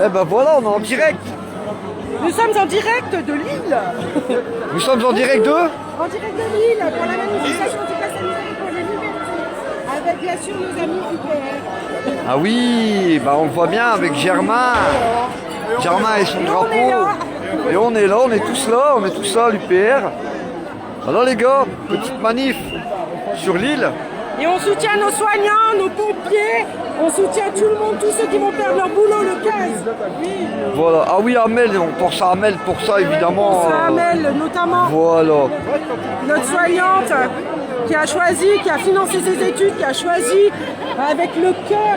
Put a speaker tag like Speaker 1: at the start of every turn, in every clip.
Speaker 1: Eh ben voilà, on est en direct.
Speaker 2: Nous sommes en direct de Lille.
Speaker 1: Nous sommes en direct de...
Speaker 2: En direct de Lille pour la manifestation du pass sanitaire pour les libertés. Avec bien sûr nos amis UPR.
Speaker 1: Ah oui, bah on le voit bien avec Germain. Germain et son drapeau. Et on est là, on est tous là, l'UPR. Alors les gars, petite manif sur l'île.
Speaker 2: Et on soutient nos soignants, nos pompiers, on soutient tout le monde, tous ceux qui vont perdre leur boulot le 15. Oui.
Speaker 1: Voilà, ah oui, Amel, on pense à Amel pour ça évidemment.
Speaker 2: On pense à Amel notamment.
Speaker 1: Voilà.
Speaker 2: Notre soignante qui a choisi, qui a financé ses études, qui a choisi avec le cœur.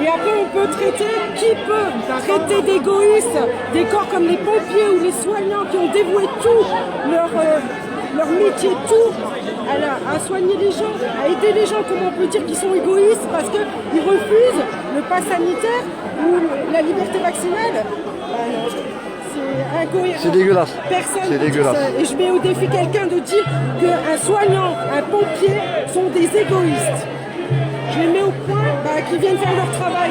Speaker 2: Et après on peut traiter, qui peut traiter d'égoïstes des corps comme les pompiers ou les soignants qui ont dévoué tout leur métier, tout à soigner les gens, à aider les gens. Comment on peut dire qu'ils sont égoïstes parce qu'ils refusent le pass sanitaire ou la liberté vaccinale? C'est incohérent.
Speaker 1: C'est dégueulasse.
Speaker 2: Personne
Speaker 1: c'est dégueulasse.
Speaker 2: Et je mets au défi quelqu'un de dire qu'un soignant, un pompier sont des égoïstes. Je les mets au point qu'ils viennent faire leur travail.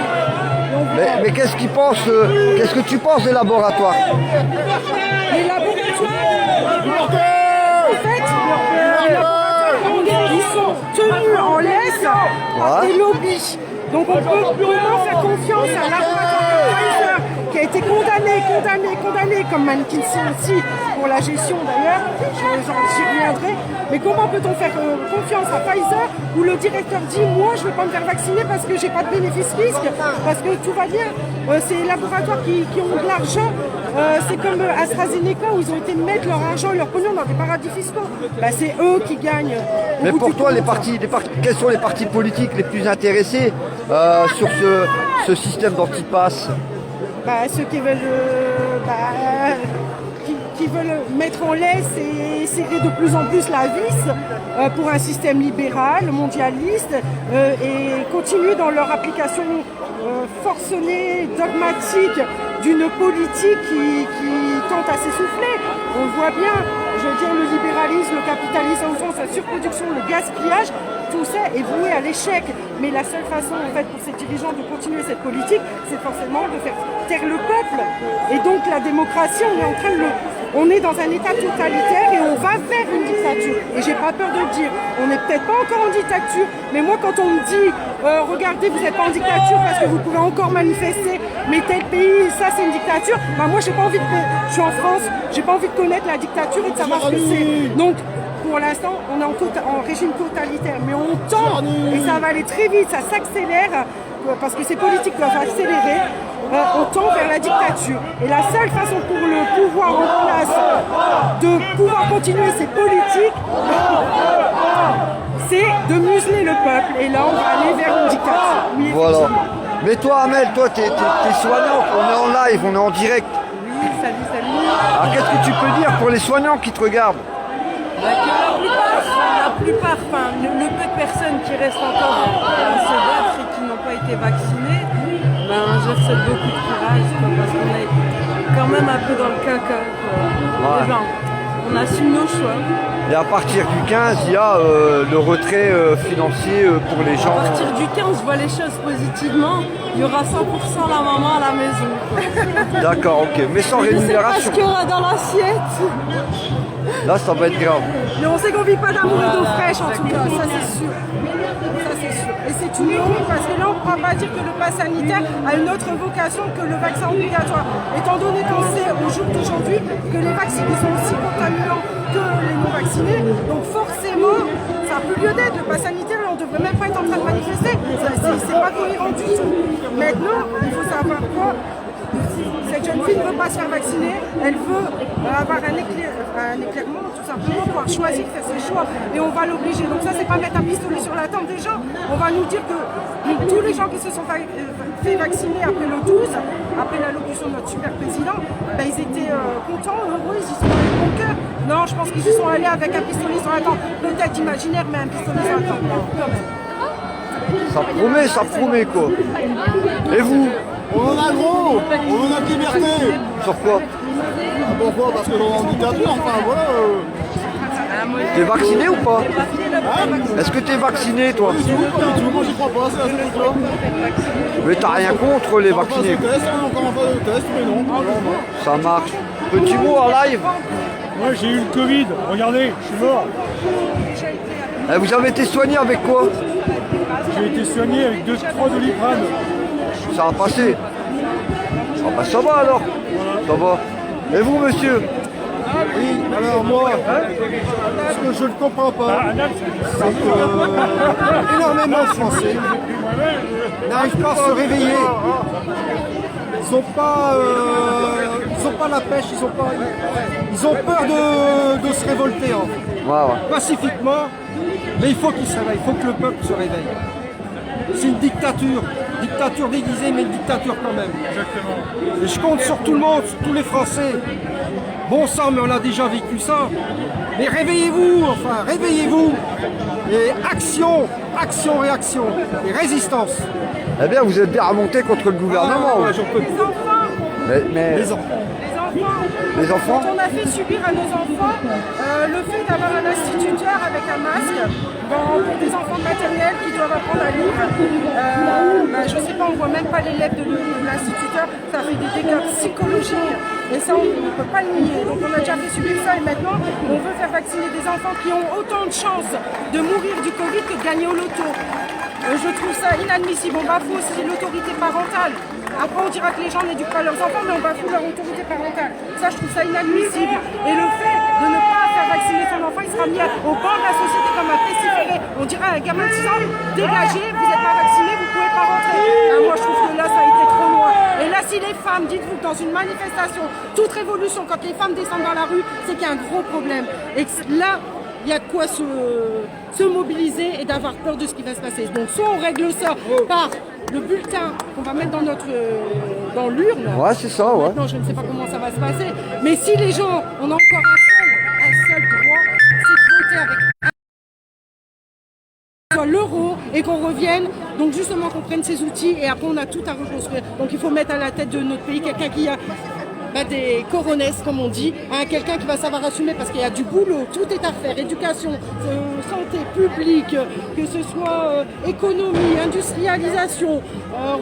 Speaker 1: Mais qu'est-ce qu'ils pensent qu'est-ce que tu penses des laboratoires?
Speaker 2: Les laboratoires, en fait, les laboratoires, ils sont tenus en laisse par des lobbies. Donc on peut vraiment faire confiance à un laboratoire Pfizer qui a été condamné comme McKinsey aussi pour la gestion d'ailleurs, j'y reviendrai. Mais comment peut-on faire confiance à Pfizer où le directeur dit moi je ne vais pas me faire vacciner parce que j'ai pas de bénéfice-risque, parce que tout va bien. C'est les laboratoires qui ont de l'argent, c'est comme AstraZeneca où ils ont été mettre leur argent et leur pognon dans des paradis fiscaux. C'est eux qui gagnent.
Speaker 1: Mais pour toi, quels sont les partis politiques les plus intéressés sur ce système d'antipass?
Speaker 2: Ceux qui veulent qui veulent mettre en laisse et serrer de plus en plus la vis pour un système libéral, mondialiste, et continuer dans leur application forcenée, dogmatique d'une politique qui tente à s'essouffler. On le voit bien, je veux dire, le libéralisme, le capitalisme en France, la surproduction, le gaspillage, tout ça est voué à l'échec. Mais la seule façon en fait pour ces dirigeants de continuer cette politique, c'est forcément de faire taire le peuple. Et donc la démocratie, on est dans un état totalitaire et on va vers une dictature. Et j'ai pas peur de le dire, on n'est peut-être pas encore en dictature, mais moi quand on me dit regardez, vous n'êtes pas en dictature parce que vous pouvez encore manifester, mais tel pays, ça c'est une dictature, moi j'ai pas envie je suis en France, j'ai pas envie de connaître la dictature et de savoir ce que c'est. Donc pour l'instant, on est en régime totalitaire, mais on tend, et ça va aller très vite, ça s'accélère, parce que ces politiques doivent accélérer, on tend vers la dictature. Et la seule façon pour le pouvoir en place de pouvoir continuer ces politiques, c'est de museler le peuple. Et là, on va aller vers une dictature. Oui,
Speaker 1: voilà. Mais toi, Amel, toi, t'es soignant, on est en live, on est en direct.
Speaker 2: Oui, salut.
Speaker 1: Alors, qu'est-ce que tu peux dire pour les soignants qui te regardent?
Speaker 3: Que la plupart, le peu de personnes qui restent encore à se battre et qui n'ont pas été vaccinées, je leur souhaite beaucoup de courage parce qu'on est quand même un peu dans le caca.
Speaker 1: Ouais.
Speaker 3: On assume nos choix.
Speaker 1: Et à partir du 15, il y a le retrait financier pour les gens.
Speaker 3: À partir du 15, je vois les choses positivement. Il y aura 100% la maman à la maison.
Speaker 1: D'accord, ok. Mais sans rémunération.
Speaker 3: Je sais pas ce qu'il y aura dans l'assiette.
Speaker 1: Là, ça va être grave.
Speaker 2: Mais on sait qu'on vit pas d'amour et d'eau fraîche en tout cas, ça c'est sûr. Ça c'est sûr. Et c'est une honte parce que là on ne pourra pas dire que le pass sanitaire a une autre vocation que le vaccin obligatoire. Étant donné qu'on sait au jour d'aujourd'hui que les vaccinés sont aussi contaminants que les non vaccinés, donc forcément ça n'a plus lieu d'être. Le pass sanitaire, on ne devrait même pas être en train de manifester. C'est pas cohérent du tout. Maintenant, il faut savoir quoi. Cette jeune fille ne veut pas se faire vacciner, elle veut avoir un éclairement, tout simplement, pouvoir choisir, faire ses choix, et on va l'obliger. Donc ça, c'est pas mettre un pistolet sur la tempe des gens. On va nous dire que tous les gens qui se sont fait vacciner après le 12, après l'allocution de notre super président, ils étaient contents, heureux, ils y sont allés de bon cœur. Non, je pense qu'ils se sont allés avec un pistolet sur la tempe, peut-être imaginaire, mais un pistolet sur la tempe, quand même.
Speaker 1: Ça promet quoi. Et vous?
Speaker 4: On en a gros, on veut notre liberté.
Speaker 1: Sur quoi?
Speaker 4: Pourquoi? Parce que l'on est en dictature, enfin voilà.
Speaker 1: T'es vacciné ou pas? Est-ce que t'es vacciné toi?
Speaker 4: Pas du tout, moi j'y crois pas, c'est un truc là.
Speaker 1: Mais t'as rien contre les
Speaker 4: On passe
Speaker 1: vaccinés?
Speaker 4: le test, on est encore en phase de test, mais non.
Speaker 1: Ça marche. Petit mot en live.
Speaker 5: Moi j'ai eu le Covid, regardez, je suis mort.
Speaker 1: Vous avez été soigné avec quoi?
Speaker 5: J'ai été soigné avec 3 Doliprane.
Speaker 1: Ça va passer. Ah bah ça va alors. Ça va. Et vous monsieur?
Speaker 4: Oui, alors moi, ce que je ne comprends pas, c'est que énormément de Français n'arrivent pas à se réveiller. Ils n'ont pas la pêche, ils ont peur de se révolter en fait.
Speaker 1: Ouais.
Speaker 4: Pacifiquement, mais il faut qu'ils se réveillent, il faut que le peuple se réveille. C'est une dictature déguisée, mais une dictature quand même.
Speaker 5: Exactement.
Speaker 4: Et je compte sur tout le monde, sur tous les Français. Bon sang, mais on a déjà vécu ça. Mais réveillez-vous, enfin, réveillez-vous. Et action, réaction, et résistance.
Speaker 1: Eh bien vous êtes bien remonté contre le gouvernement.
Speaker 4: Ouais, j'en peux plus.
Speaker 2: Les enfants,
Speaker 1: Mais
Speaker 4: Les enfants.
Speaker 1: les enfants?
Speaker 2: Quand on a fait subir à nos enfants le fait d'avoir un instituteur avec un masque pour des enfants maternels qui doivent apprendre à lire. Je ne sais pas, on ne voit même pas l'élève de l'instituteur, ça fait des dégâts psychologiques et ça on ne peut pas le nier. Donc on a déjà fait subir ça et maintenant on veut faire vacciner des enfants qui ont autant de chances de mourir du Covid que de gagner au loto. Je trouve ça inadmissible, on bafoue aussi l'autorité parentale. Après on dira que les gens n'éduquent pas leurs enfants mais on bafoue leur autorité parentale. Ça je trouve ça inadmissible. Et le fait de ne pas faire vacciner son enfant, il sera mis au banc de la société comme un pestiféré. On dirait à un gamin de 6 ans, dégagez, vous n'êtes pas vacciné, vous ne pouvez pas rentrer. Moi je trouve que là ça a été trop loin. Et là si les femmes, dites-vous dans une manifestation, toute révolution, quand les femmes descendent dans la rue, c'est qu'il y a un gros problème. Et là, il y a de quoi se mobiliser et d'avoir peur de ce qui va se passer. Donc soit on règle ça par le bulletin qu'on va mettre dans l'urne.
Speaker 1: Ouais c'est ça ouais.
Speaker 2: Maintenant, je ne sais pas comment ça va se passer. Mais si les gens, on a encore un seul droit, c'est de voter avec l'euro et qu'on revienne, donc justement qu'on prenne ces outils et après on a tout à reconstruire. Donc il faut mettre à la tête de notre pays quelqu'un qui a des coronesses comme on dit, quelqu'un qui va savoir assumer parce qu'il y a du boulot, tout est à faire, éducation, santé publique, que ce soit économie, industrialisation,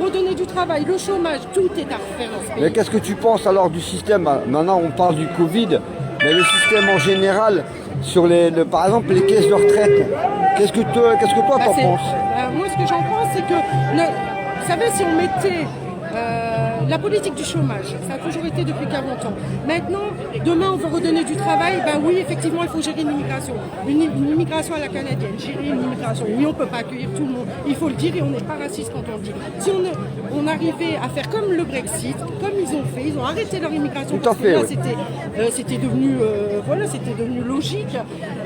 Speaker 2: redonner du travail, le chômage, tout est à refaire dans ce pays.
Speaker 1: Mais qu'est-ce que tu penses alors du système? Maintenant on parle du Covid, mais le système en général sur par exemple les caisses de retraite. Qu'est-ce que toi t'en penses?
Speaker 2: Moi ce que j'en pense c'est que, vous savez, si on mettait la politique du chômage, ça a toujours été depuis 40 ans. Maintenant, demain on veut redonner du travail, oui effectivement il faut gérer une immigration. Une immigration à la canadienne, gérer une immigration. Oui on ne peut pas accueillir tout le monde, il faut le dire et on n'est pas raciste quand on le dit. Si on arrivait à faire comme le Brexit, comme ils ont fait, ils ont arrêté leur immigration
Speaker 1: Tout à
Speaker 2: parce que
Speaker 1: fait,
Speaker 2: là
Speaker 1: oui.
Speaker 2: c'était devenu logique.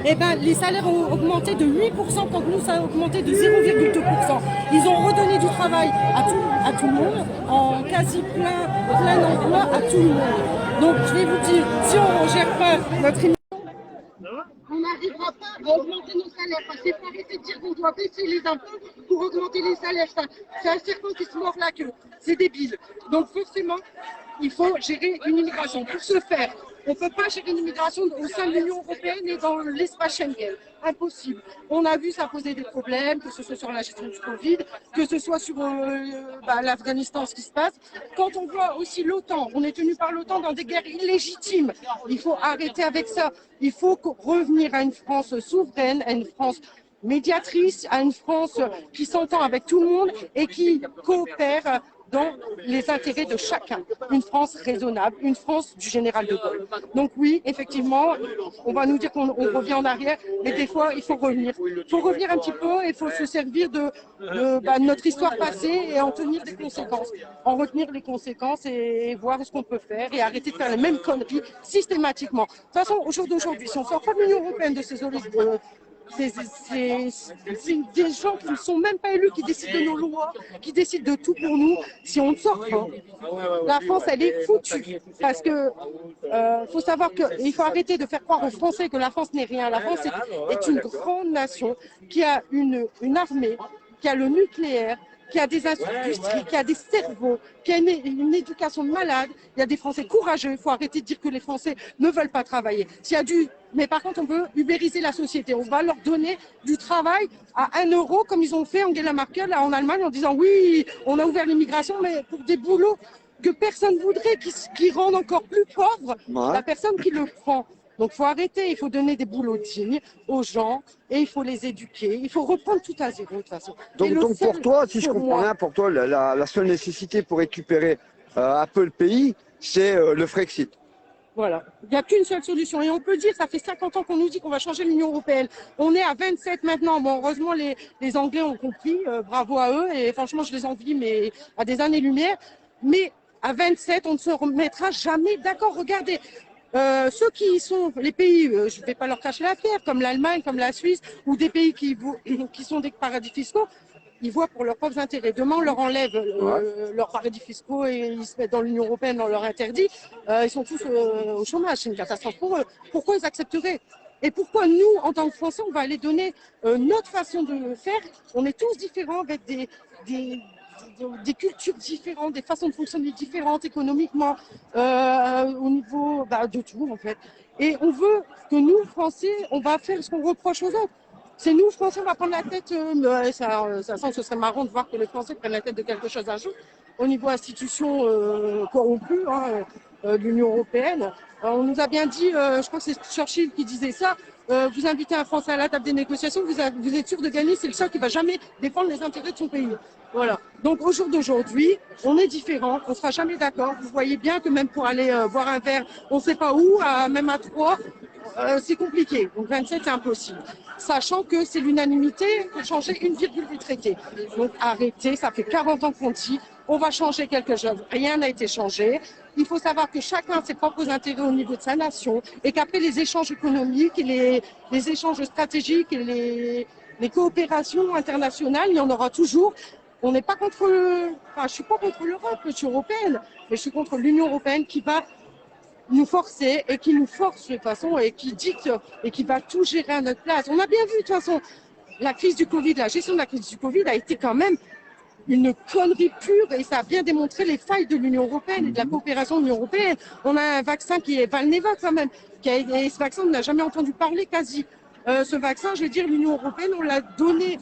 Speaker 2: Et les salaires ont augmenté de 8% quand nous ça a augmenté de 0,2%. Ils ont redonné du travail à tout le monde en quasi plein emploi à tout le monde. Donc je vais vous dire, si on ne gère pas notre on n'arrivera pas à augmenter nos salaires. Parce qu'il faut arrêter de dire qu'on doit baisser les impôts pour augmenter les salaires. C'est un serpent qui se mord la queue. C'est débile. Donc forcément, il faut gérer une immigration. Pour ce faire, on ne peut pas gérer une immigration au sein de l'Union européenne et dans l'espace Schengen. Impossible. On a vu ça poser des problèmes, que ce soit sur la gestion du Covid, que ce soit sur l'Afghanistan, ce qui se passe. Quand on voit aussi l'OTAN, on est tenu par l'OTAN dans des guerres illégitimes. Il faut arrêter avec ça. Il faut revenir à une France souveraine, à une France médiatrice, à une France qui s'entend avec tout le monde et qui coopère dans les intérêts de chacun. Une France raisonnable, une France du général de Gaulle. Donc oui, effectivement, on va nous dire qu'on revient en arrière, mais des fois, il faut revenir. Il faut revenir un petit peu et il faut se servir de notre histoire passée et en tenir des conséquences. En retenir les conséquences et voir ce qu'on peut faire et arrêter de faire les mêmes conneries systématiquement. De toute façon, au jour d'aujourd'hui, si on sort pas de l'Union européenne de ces c'est des gens qui ne sont même pas élus, qui décident de nos lois, qui décident de tout pour nous. Si on ne sort pas, la France, elle est foutue. Parce que faut savoir qu'il faut arrêter de faire croire aux Français que la France n'est rien. La France est une grande nation qui a une armée, qui a le nucléaire, qui a des industries, qui a des cerveaux, qui a une éducation de malade. Il y a des Français courageux. Il faut arrêter de dire que les Français ne veulent pas travailler. Mais par contre, on veut ubériser la société. On va leur donner du travail à 1 euro, comme ils ont fait Angela Merkel en Allemagne, en disant oui, on a ouvert l'immigration, mais pour des boulots que personne voudrait, qui rendent encore plus pauvre la personne qui le prend. Donc, il faut arrêter, il faut donner des boulots dignes aux gens et il faut les éduquer. Il faut reprendre tout à zéro de toute façon.
Speaker 1: Donc pour toi, si je comprends bien, pour toi, la seule nécessité pour récupérer un peu le pays, c'est le Frexit.
Speaker 2: Voilà, il n'y a qu'une seule solution. Et on peut dire, ça fait 50 ans qu'on nous dit qu'on va changer l'Union européenne. On est à 27 maintenant. Bon, heureusement, les Anglais ont compris. Bravo à eux. Et franchement, je les envie, mais à des années-lumière. Mais à 27, on ne se remettra jamais d'accord. Regardez. Ceux qui sont les pays, je ne vais pas leur cacher la pierre, comme l'Allemagne, comme la Suisse, ou des pays qui sont des paradis fiscaux, ils voient pour leurs propres intérêts. Demain, on leur enlève leurs paradis fiscaux et ils se mettent dans l'Union européenne, on leur interdit. Ils sont tous au chômage, c'est une catastrophe pour eux. Pourquoi ils accepteraient? Et pourquoi nous, en tant que Français, on va aller donner notre façon de faire? On est tous différents avec des cultures différentes, des façons de fonctionner différentes économiquement, au niveau de tout en fait. Et on veut que nous, Français, on va faire ce qu'on reproche aux autres. C'est nous, Français, on va prendre la tête, ça sent que ce serait marrant de voir que les Français prennent la tête de quelque chose un jour, au niveau institution corrompue de l'Union européenne. On nous a bien dit, je crois que c'est Churchill qui disait ça, vous invitez un Français à la table des négociations, vous êtes sûr de gagner, c'est le seul qui va jamais défendre les intérêts de son pays. Voilà. Donc au jour d'aujourd'hui, on est différents, on sera jamais d'accord. Vous voyez bien que même pour aller boire un verre, on ne sait pas où, même à 3, c'est compliqué. Donc 27, c'est impossible. Sachant que c'est l'unanimité pour changer une virgule du traité. Donc arrêtez, ça fait 40 ans qu'on dit, on va changer quelque chose. Rien n'a été changé. Il faut savoir que chacun a ses propres intérêts au niveau de sa nation et qu'après les échanges économiques et les échanges stratégiques et les coopérations internationales, il y en aura toujours. On n'est pas contre, je suis pas contre l'Europe, je suis européenne, mais je suis contre l'Union européenne qui va nous forcer et qui nous force de toute façon et qui dicte et qui va tout gérer à notre place. On a bien vu de toute façon la crise du Covid, la gestion de la crise du Covid a été quand même une connerie pure et ça a bien démontré les failles de l'Union européenne et de la coopération de l'Union européenne. On a un vaccin qui est Valneva quand même, et ce vaccin on n'a jamais entendu parler quasi. Ce vaccin, je veux dire, l'Union européenne, on l'a donné.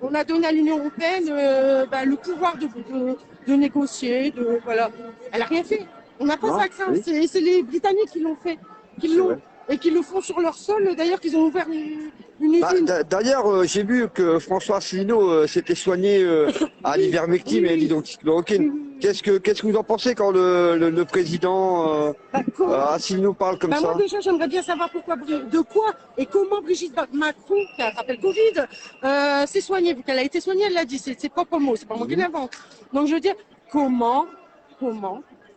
Speaker 2: On a donné à l'Union européenne le pouvoir de négocier, voilà. Elle n'a rien fait. On n'a pas ce vaccin. Oui. C'est les Britanniques qui l'ont fait, et qui le font sur leur sol. D'ailleurs, qu'ils ont ouvert une usine.
Speaker 1: D'ailleurs, j'ai vu que François Asselineau s'était soigné à l'ivermectine et l'hydroxychloroquine. Qu'est-ce que vous en pensez quand le président Asselineau parle comme ça?
Speaker 2: Moi déjà, j'aimerais bien savoir de quoi et comment Brigitte Macron, qui a attrapé le Covid, s'est soignée. Vu qu'elle a été soignée, elle l'a dit, c'est ses propres mots, c'est pas moi qui l'invente. Donc je veux dire, comment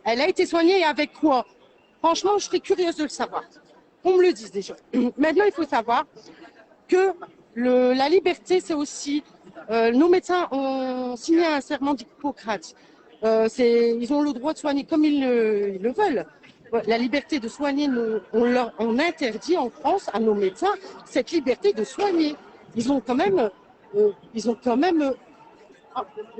Speaker 2: elle a été soignée et avec quoi? Franchement, je serais curieuse de le savoir. On me le dise déjà. Maintenant, il faut savoir que la liberté, c'est aussi... nos médecins ont signé un serment d'Hippocrate. Ils ont le droit de soigner comme ils le veulent. La liberté de soigner, on interdit en France à nos médecins cette liberté de soigner. Ils ont quand même...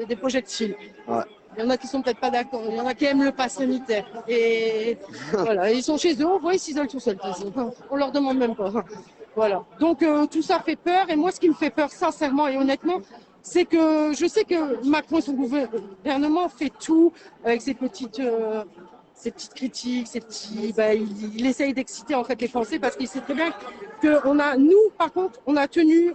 Speaker 2: des projectiles. Ouais. Il y en a qui sont peut-être pas d'accord, il y en a qui aiment le pass sanitaire. Et voilà, ils sont chez eux, on voit, ils s'isolent tout seuls. On leur demande même pas. Voilà. Donc tout ça fait peur. Et moi, ce qui me fait peur, sincèrement et honnêtement, c'est que je sais que Macron et son gouvernement fait tout avec ses petites critiques, il essaye d'exciter en fait les Français parce qu'il sait très bien que nous, par contre, on a retenu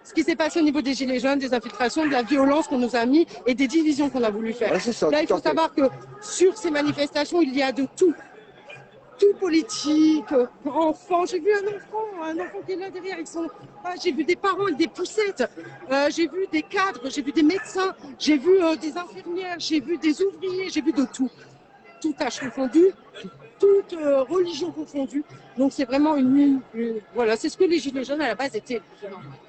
Speaker 2: ce qui s'est passé au niveau des gilets jaunes, des infiltrations, de la violence qu'on nous a mis et des divisions qu'on a voulu faire. Ouais, ça, là, il faut savoir que sur ces manifestations, il y a de tout. Tout politique, enfants. J'ai vu un enfant qui est là derrière. J'ai vu des parents avec des poussettes. J'ai vu des cadres, j'ai vu des médecins, j'ai vu des infirmières, j'ai vu des ouvriers, j'ai vu de tout. Tout âge confondu, toute religion confondue. Donc c'est vraiment voilà, c'est ce que les gilets jaunes à la base étaient.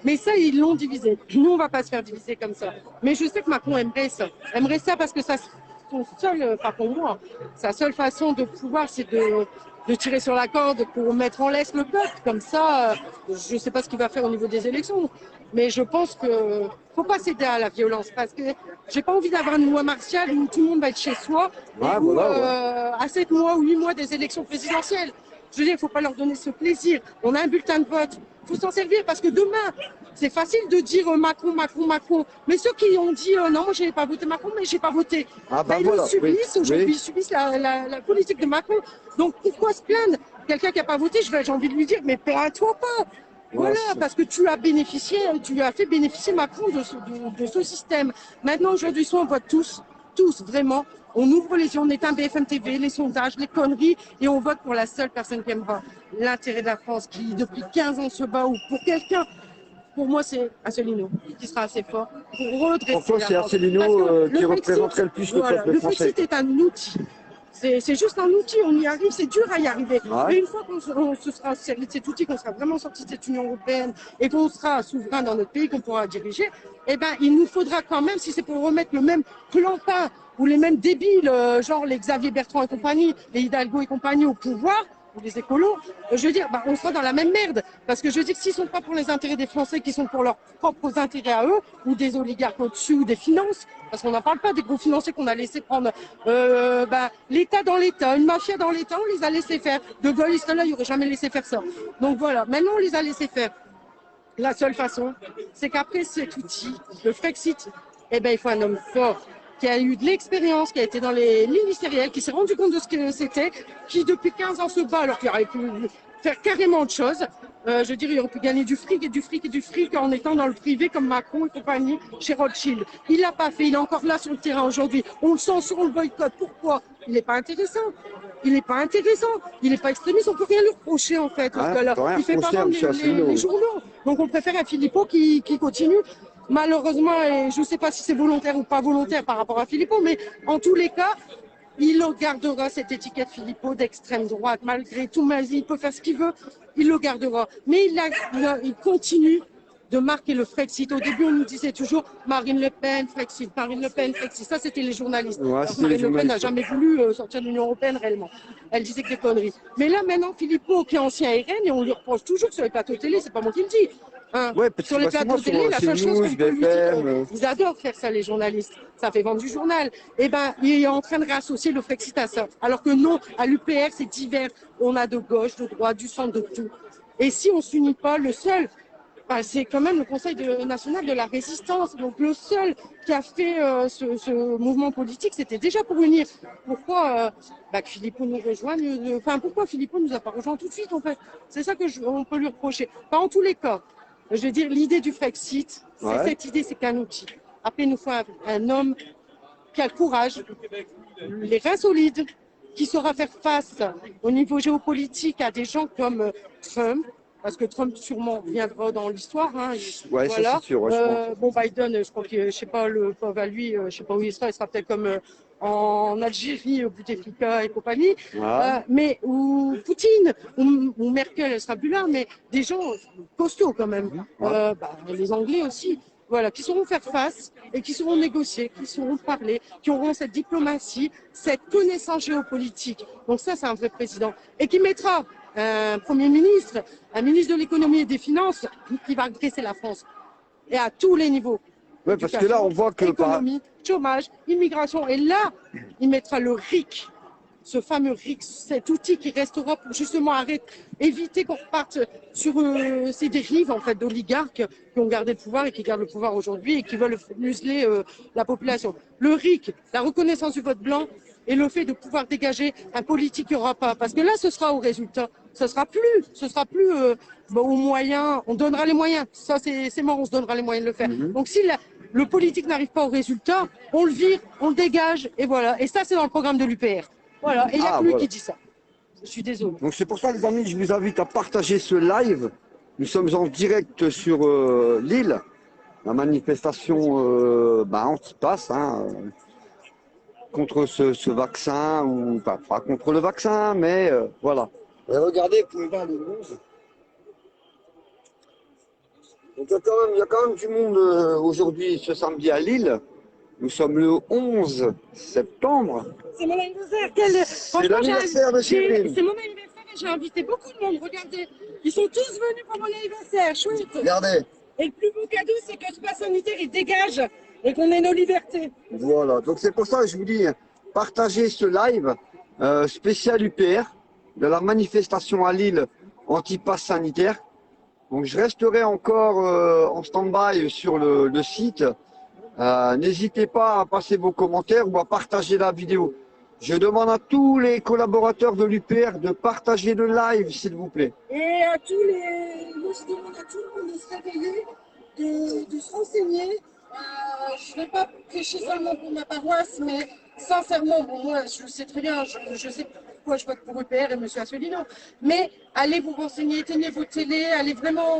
Speaker 2: Mais ça, ils l'ont divisé. Nous, on va pas se faire diviser comme ça. Mais je sais que Macron aimerait ça. Aimerait ça parce que sa seule façon de pouvoir, c'est de tirer sur la corde pour mettre en laisse le peuple. Comme ça, je sais pas ce qu'il va faire au niveau des élections. Mais je pense que faut pas céder à la violence parce que j'ai pas envie d'avoir une loi martiale où tout le monde va être chez soi et
Speaker 1: Ouais,
Speaker 2: où,
Speaker 1: voilà,
Speaker 2: à 7 mois ou 8 mois des élections présidentielles. Je veux dire, il faut pas leur donner ce plaisir. On a un bulletin de vote. Il faut s'en servir parce que demain, c'est facile de dire Macron, Macron, Macron. Mais ceux qui ont dit non, moi j'ai pas voté Macron, mais j'ai pas voté.
Speaker 1: Ah bah
Speaker 2: Ils
Speaker 1: voilà,
Speaker 2: le subissent
Speaker 1: oui,
Speaker 2: aujourd'hui,
Speaker 1: oui.
Speaker 2: ils subissent la politique de Macron. Donc pourquoi se plaindre? Quelqu'un qui a pas voté, j'ai envie de lui dire, mais plains-toi pas. Voilà,
Speaker 1: Ouais,
Speaker 2: parce que tu as bénéficié, tu as fait bénéficier Macron de ce système. Maintenant, aujourd'hui, soit on vote tous, vraiment. On ouvre les yeux, on éteint BFM TV, les sondages, les conneries, et on vote pour la seule personne qui aimera l'intérêt de la France, qui depuis 15 ans se bat, ou pour quelqu'un. Pour moi, c'est Asselineau qui sera assez fort pour redresser
Speaker 1: Pour toi,
Speaker 2: la
Speaker 1: c'est
Speaker 2: France.
Speaker 1: Asselineau
Speaker 2: Parce que
Speaker 1: qui
Speaker 2: le
Speaker 1: représenterait le plus le
Speaker 2: voilà,
Speaker 1: peuple
Speaker 2: le
Speaker 1: français.
Speaker 2: Frexit est un outil. C'est juste un outil, on y arrive, c'est dur à y arriver.
Speaker 1: Ouais.
Speaker 2: Mais une fois qu'on se sera servi de cet outil, qu'on sera vraiment sorti de cette Union européenne et qu'on sera souverain dans notre pays, qu'on pourra diriger, eh ben, il nous faudra quand même, si c'est pour remettre le même clampin ou les mêmes débiles, genre les Xavier Bertrand et compagnie, les Hidalgo et compagnie au pouvoir, ou les écolos, je veux dire, bah, on sera dans la même merde. Parce que je veux dire, s'ils sont pas pour les intérêts des Français, qui sont pour leurs propres intérêts à eux, ou des oligarques au-dessus, ou des finances, parce qu'on n'en parle pas des gros financiers qu'on a laissé prendre bah, l'État dans l'État, une mafia dans l'État, on les a laissés faire. De Gaulle, il serait là, il aurait jamais laissé faire ça. Donc voilà, maintenant on les a laissés faire. La seule façon, c'est qu'après cet outil, le Frexit, eh ben, il faut un homme fort, qui a eu de l'expérience, qui a été dans les ministériels, qui s'est rendu compte de ce que c'était, qui depuis 15 ans se bat alors qu'il aurait pu faire carrément autre chose. Je veux dire, il aurait pu gagner du fric et du fric et du fric en étant dans le privé comme Macron et compagnie chez Rothschild. Il l'a pas fait, il est encore là sur le terrain aujourd'hui. On le censure, on le boycotte. Pourquoi? Il n'est pas intéressant. Il n'est pas intéressant. Il n'est pas extrémiste. On peut rien lui reprocher en fait.
Speaker 1: Ouais,
Speaker 2: Alors,
Speaker 1: on peut rien
Speaker 2: il fait pas
Speaker 1: reprocher à
Speaker 2: vendre
Speaker 1: M. Asselineau.
Speaker 2: les journaux. Donc on préfère un Philippot qui continue. Malheureusement, et je ne sais pas si c'est volontaire ou pas volontaire par rapport à Philippot, mais en tous les cas, il gardera cette étiquette Philippot d'extrême droite. Malgré tout, mais il peut faire ce qu'il veut, il le gardera. Mais il continue de marquer le Frexit. Au début, on nous disait toujours Marine Le Pen, Frexit, Marine Le Pen, Frexit. Ça, c'était les journalistes.
Speaker 1: Ouais,
Speaker 2: Alors,
Speaker 1: c'était les
Speaker 2: Marine Le Pen n'a
Speaker 1: journalistes.
Speaker 2: jamais voulu sortir de l'Union européenne réellement. Elle disait que des conneries. Mais là, maintenant, Philippot, qui est ancien RN, et on lui reproche toujours sur les plateaux télé, c'est pas moi qui le dis. Hein.
Speaker 1: Ouais, parce que
Speaker 2: Sur les
Speaker 1: parce que
Speaker 2: plateaux
Speaker 1: moi,
Speaker 2: télé, la seule
Speaker 1: sur
Speaker 2: chose qu'on
Speaker 1: CNews,
Speaker 2: peut lui
Speaker 1: BFM,
Speaker 2: dire, ils adorent faire ça, les journalistes. Ça fait vendre du journal. Eh ben, il est en train de réassocier le Frexit à ça. Alors que non, à l'UPR, c'est divers. On a de gauche, de droite, du centre, de tout. Et si on s'unit pas, le seul, bah, c'est quand même le Conseil national de la résistance. Donc le seul qui a fait ce mouvement politique, c'était déjà pour unir. Pourquoi bah, que Philippot nous rejoigne Enfin, pourquoi Philippot nous a pas rejoint tout de suite en fait? C'est ça que on peut lui reprocher. Pas en tous les cas. Je veux dire, l'idée du Frexit,
Speaker 1: Ouais.
Speaker 2: cette idée, c'est qu'un outil. Après, il nous faut un homme qui a le courage, les reins solides, qui saura faire face au niveau géopolitique à des gens comme Trump, parce que Trump sûrement viendra dans l'histoire. Hein,
Speaker 1: Ouais, ça, c'est sûr, ouais, je pense.
Speaker 2: Bon, Biden, je crois que, je sais pas, le pauvre à lui, je sais pas où il sera peut-être comme en Algérie, Bouteflika et compagnie. Mais ou Poutine, ou Merkel, elle sera plus là, mais des gens costauds quand même. Bah, les Anglais aussi. Voilà, qui sauront faire face et qui sauront négocier, qui sauront parler, qui auront cette diplomatie, cette connaissance géopolitique. Donc ça, c'est un vrai président. Et qui mettra un Premier ministre, un ministre de l'économie et des finances qui va agresser la France. Et à tous les niveaux.
Speaker 1: Ouais, parce que là, on voit que
Speaker 2: économie, chômage, immigration. Et là, il mettra le RIC, ce fameux RIC, cet outil qui restera pour justement éviter qu'on reparte sur ces dérives en fait d'oligarques qui ont gardé le pouvoir et qui gardent le pouvoir aujourd'hui et qui veulent museler la population. Le RIC, la reconnaissance du vote blanc et le fait de pouvoir dégager un politique qui aura pas. Parce que là, ce sera au résultat. Ce sera plus aux moyens. On donnera les moyens. Ça, c'est mort. On se donnera les moyens de le faire. Donc si le politique n'arrive pas au résultat, on le vire, on le dégage et voilà. Et ça, c'est dans le programme de l'UPR. Voilà, et il n'y a que lui qui dit ça. Je suis désolé.
Speaker 1: Donc c'est pour ça, les amis, je vous invite à partager ce live. Nous sommes en direct sur Lille, la manifestation anti-pass contre ce vaccin, ou pas contre le vaccin, mais voilà. Et regardez, vous pouvez voir le 11. Donc il y a quand même du monde aujourd'hui, ce samedi à Lille. Nous sommes le 11 septembre.
Speaker 2: C'est mon anniversaire.
Speaker 1: C'est l'anniversaire de Cyril.
Speaker 2: C'est mon anniversaire et j'ai invité beaucoup de monde. Regardez, ils sont tous venus pour mon anniversaire. Chouette.
Speaker 1: Regardez.
Speaker 2: Et le plus beau cadeau, c'est que ce pass sanitaire, il dégage et qu'on ait nos libertés.
Speaker 1: Voilà, donc c'est pour ça que je vous dis, partagez ce live spécial UPR de la manifestation à Lille anti-pass sanitaire. Donc je resterai encore en stand-by sur le site. N'hésitez pas à passer vos commentaires ou à partager la vidéo. Je demande à tous les collaborateurs de l'UPR de partager le live, s'il vous plaît.
Speaker 2: Et à tous les... Moi, je demande à tout le monde de se réveiller, de se renseigner. Je ne vais pas prêcher seulement pour ma paroisse, mais sincèrement, bon, moi, je sais très bien, je sais pourquoi je vote pour UPR et M. Asselineau. Mais allez vous renseigner, éteignez vos télés, allez vraiment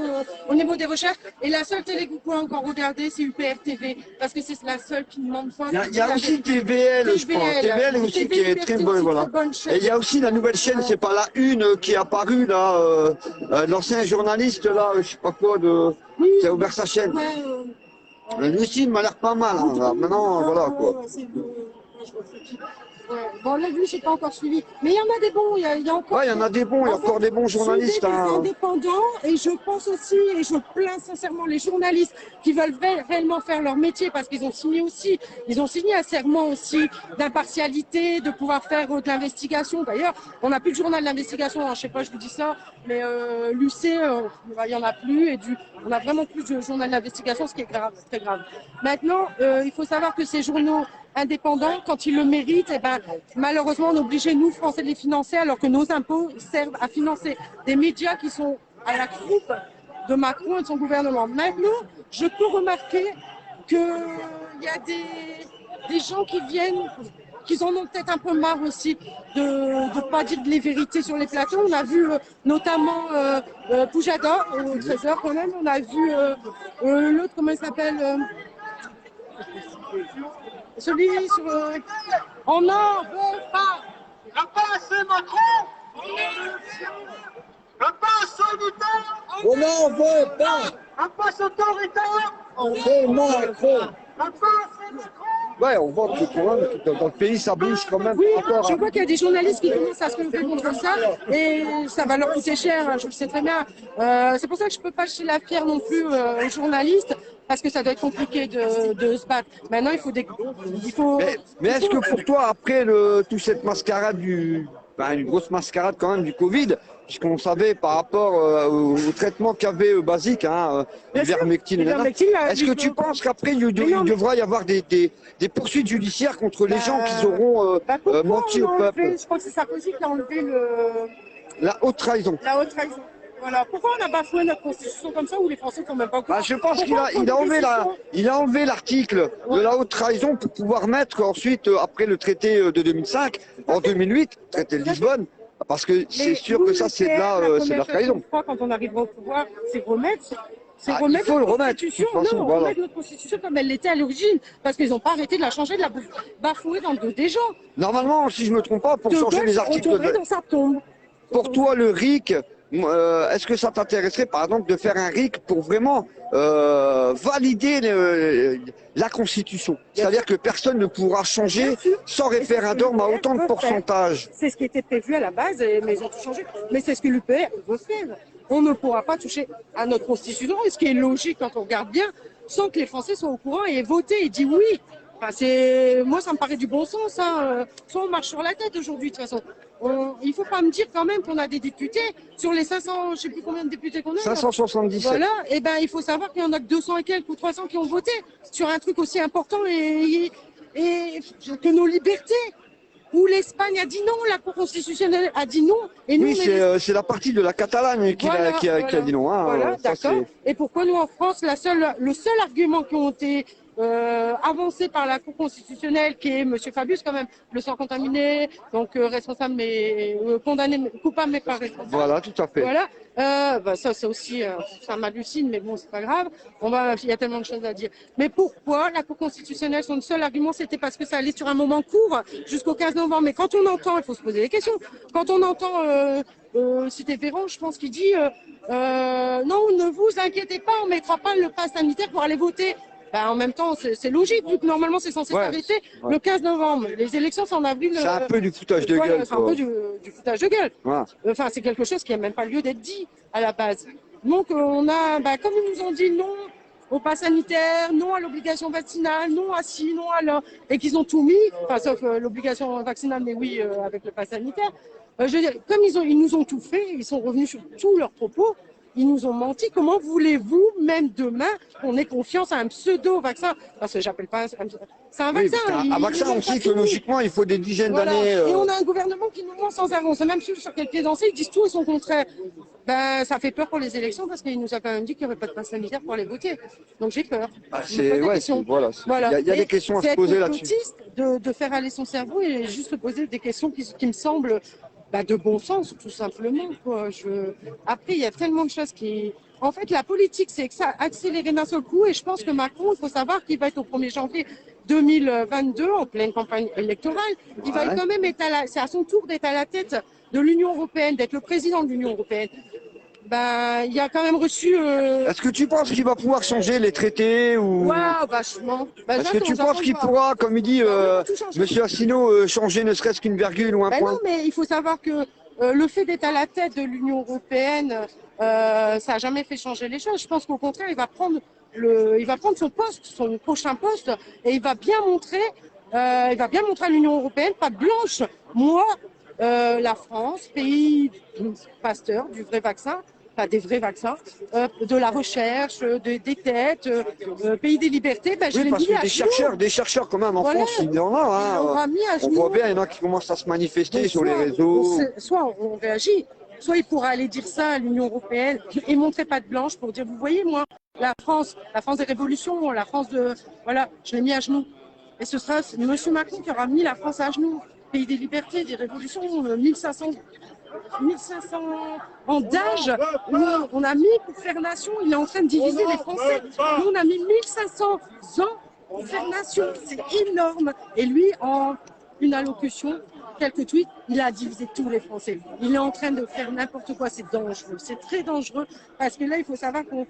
Speaker 2: au niveau des recherches. Et la seule télé que vous pouvez encore regarder, c'est UPR TV, parce que c'est la seule qui demande pas.
Speaker 1: Il y a aussi TVL, je pense. TVL aussi qui est très bonne, voilà. Et il y a aussi la nouvelle chaîne, c'est pas la une qui est apparue là, l'ancien journaliste là, je sais pas quoi, qui a ouvert sa chaîne. Lui aussi, il m'a l'air pas mal. Hein, là. Maintenant, voilà quoi.
Speaker 2: Bon, là, lui, j'ai pas encore suivi. Mais il y en a des bons, il y a encore.
Speaker 1: Ouais, il y en a des bons, il y a encore des bons journalistes.
Speaker 2: Des indépendants, et je pense aussi, et je plains sincèrement les journalistes qui veulent réellement faire leur métier parce qu'ils ont signé aussi, ils ont signé un serment aussi d'impartialité, de pouvoir faire de l'investigation. D'ailleurs, on n'a plus de journal d'investigation, hein, je sais pas, je vous dis ça, mais l'UC, il y en a plus, et on a vraiment plus de journal d'investigation, ce qui est grave, très grave. Maintenant, il faut savoir que ces journaux indépendants, quand ils le méritent, eh ben, malheureusement, on est obligé, nous, Français, de les financer, alors que nos impôts servent à financer des médias qui sont à la croupe de Macron et de son gouvernement. Maintenant, je peux remarquer qu'il y a des gens qui viennent, qui en ont peut-être un peu marre aussi de ne pas dire les vérités sur les plateaux. On a vu notamment Poujada au 13h quand même, on a vu l'autre, comment il s'appelle celui sur... On n'en veut pas.
Speaker 4: La passe Macron. La passe sanitaire.
Speaker 1: On n'en veut pas.
Speaker 4: La passe autoritaire.
Speaker 1: C'est Macron.
Speaker 4: La passe Macron.
Speaker 1: Ouais, on voit que dans le pays, ça bouge quand même.
Speaker 2: Oui,
Speaker 1: encore,
Speaker 2: je vois qu'il y a des journalistes qui commencent à se lever contre ça et ça va leur coûter cher, je le sais très bien. C'est pour ça que je ne peux pas jeter la pierre non plus aux journalistes parce que ça doit être compliqué de se battre. Maintenant, il faut...
Speaker 1: Mais est-ce que pour toi, après toute cette mascarade une grosse mascarade quand même du Covid, puisqu'on savait par rapport au traitement qu'avait basique, l'ivermectine, est-ce que tu penses qu'après il devra y avoir des poursuites judiciaires contre les gens qui auront menti au peuple?
Speaker 2: Je crois que c'est Sarkozy qui a enlevé
Speaker 1: la haute trahison.
Speaker 2: La haute trahison. Voilà. Pourquoi on a bafoué notre constitution comme ça ou les Français sont même pas au courant?
Speaker 1: Je pense qu'il a enlevé l'article de la haute trahison pour pouvoir mettre ensuite, après le traité de 2005, en 2008, traité de Lisbonne, parce que c'est sûr que ça c'est de la trahison.
Speaker 2: Quand on arrivera au pouvoir, c'est remettre.
Speaker 1: Il faut le remettre.
Speaker 2: Remettre notre constitution comme elle l'était à l'origine, parce qu'ils n'ont pas arrêté de la changer, de la bafouer dans le dos des gens.
Speaker 1: Normalement, si je ne me trompe pas, pour changer les articles
Speaker 2: dans sa tombe.
Speaker 1: Pour toi, le RIC, est-ce que ça t'intéresserait, par exemple, de faire un RIC pour vraiment valider la Constitution? C'est-à-dire que personne ne pourra changer sans référendum à autant de pourcentage.
Speaker 2: C'est ce qui était prévu à la base, mais ils ont tout changé. Mais c'est ce que l'UPR veut faire. On ne pourra pas toucher à notre Constitution, et ce qui est logique quand on regarde bien, sans que les Français soient au courant et aient voté et dit oui. Enfin, moi, ça me paraît du bon sens. Hein. Soit on marche sur la tête aujourd'hui, de toute façon. Il ne faut pas me dire quand même qu'on a des députés. Sur les 500, je ne sais plus combien de députés qu'on a.
Speaker 1: 577.
Speaker 2: Voilà, et ben il faut savoir qu'il y en a que 200 et quelques ou 300 qui ont voté sur un truc aussi important et que nos libertés. Où l'Espagne a dit non, la Cour constitutionnelle a dit non. Et nous,
Speaker 1: oui, c'est la partie de la Catalogne qui a dit non. Hein.
Speaker 2: Voilà, d'accord. Et pourquoi nous en France, le seul argument qui ont été avancé par la Cour constitutionnelle, qui est M. Fabius quand même, le sang contaminé, donc responsable mais condamné, coupable mais pas responsable.
Speaker 1: Voilà, tout à fait.
Speaker 2: Voilà, ça c'est aussi, ça m'hallucine, mais bon, c'est pas grave. Il y a tellement de choses à dire. Mais pourquoi la Cour constitutionnelle, son seul argument, c'était parce que ça allait sur un moment court, jusqu'au 15 novembre. Mais quand on entend, il faut se poser des questions. Quand on entend, c'était Véran, je pense, qui dit non, ne vous inquiétez pas, on mettra pas le pass sanitaire pour aller voter. Ben, en même temps, c'est logique, vu que normalement c'est censé s'arrêter le 15 novembre. Les élections, c'est en avril.
Speaker 1: C'est un peu du foutage de gueule.
Speaker 2: C'est un peu du foutage de gueule.
Speaker 1: Ouais.
Speaker 2: Enfin, c'est quelque chose qui n'a même pas lieu d'être dit à la base. Donc on a, comme ils nous ont dit non au pass sanitaire, non à l'obligation vaccinale, non à ci, non à là, et qu'ils ont tout mis, enfin sauf l'obligation vaccinale, mais oui avec le pass sanitaire. Je veux dire, comme ils nous ont tout fait, ils sont revenus sur tous leurs propos. Ils nous ont menti. Comment voulez-vous, même demain, qu'on ait confiance à un pseudo-vaccin? Parce que j'appelle pas c'est un
Speaker 1: Oui,
Speaker 2: vaccin.
Speaker 1: parce qu'un vaccin, on sait que logiquement, il faut des dizaines
Speaker 2: Voilà.
Speaker 1: d'années.
Speaker 2: Et on a un gouvernement qui nous ment sans arrêt. On sait même sur quel pied danser. Ils disent tout et son contraire. Ça fait peur pour les élections parce qu'il nous a quand même dit qu'il n'y aurait pas de passe sanitaire pour aller voter. Donc j'ai peur.
Speaker 1: Ah,
Speaker 2: Je me pose la question.
Speaker 1: voilà.
Speaker 2: Voilà.
Speaker 1: Il y a des questions à se poser là-dessus.
Speaker 2: C'est être complotiste de faire aller son cerveau et juste se poser des questions qui me semblent de bon sens, tout simplement. Quoi. Après, il y a tellement de choses qui... En fait, la politique, c'est accéléré d'un seul coup. Et je pense que Macron, il faut savoir qu'il va être au 1er janvier 2022, en pleine campagne électorale. Il va quand même être c'est à son tour d'être à la tête de l'Union européenne, d'être le président de l'Union européenne. Il a quand même reçu...
Speaker 1: Est-ce que tu penses qu'il va pouvoir changer les traités ou...
Speaker 2: Waouh, vachement.
Speaker 1: Est-ce que tu penses qu'il pourra, comme il dit Monsieur Asselineau, changer ne serait-ce qu'une virgule ou un point?
Speaker 2: Non, mais il faut savoir que le fait d'être à la tête de l'Union européenne, ça n'a jamais fait changer les choses. Je pense qu'au contraire, il va prendre son poste, son prochain poste, et il va bien montrer à l'Union européenne, pas blanche, moi, la France, pays pasteur du vrai vaccin, des vrais vaccins, de la recherche, des têtes, pays des libertés, je l'ai
Speaker 1: parce
Speaker 2: mis
Speaker 1: que
Speaker 2: à
Speaker 1: des chercheurs quand même en France, il y en a. Hein. On voit bien, il y en a qui commencent à se manifester sur les réseaux.
Speaker 2: Soit on réagit, soit il pourra aller dire ça à l'Union européenne et montrer patte blanche pour dire, vous voyez, moi, la France des révolutions, la France de... Voilà, je l'ai mis à genoux. Et ce sera M. Macron qui aura mis la France à genoux. Pays des libertés, des révolutions, 1500 ans d'âge, on a mis pour faire nation, il est en train de diviser les Français. Nous, on a mis 1500 ans pour faire nation, c'est énorme. Et lui, en une allocution, quelques tweets, il a divisé tous les Français. Il est en train de faire n'importe quoi, c'est dangereux, c'est très dangereux, parce que là, il faut savoir qu'on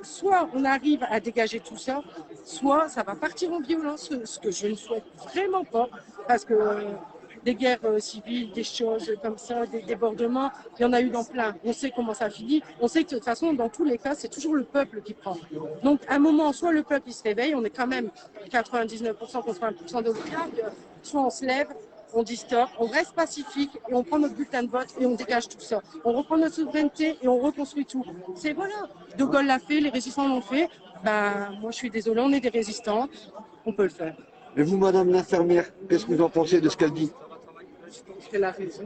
Speaker 2: soit on arrive à dégager tout ça, soit ça va partir en violence, ce que je ne souhaite vraiment pas, parce que des guerres civiles, des choses comme ça, des débordements, il y en a eu dans plein. On sait comment ça finit. On sait que de toute façon, dans tous les cas, c'est toujours le peuple qui prend. Donc, à un moment, soit le peuple il se réveille, on est quand même 99% contre 1% de l'Irak, soit on se lève, on dit stop, on reste pacifique et on prend notre bulletin de vote et on dégage tout ça. On reprend notre souveraineté et on reconstruit tout. C'est voilà. De Gaulle l'a fait, les résistants l'ont fait. Moi, je suis désolée, on est des résistants. On peut le faire.
Speaker 1: Et vous, madame l'infirmière, qu'est-ce que vous en pensez de ce qu'elle dit?
Speaker 3: Je pense qu'elle a raison.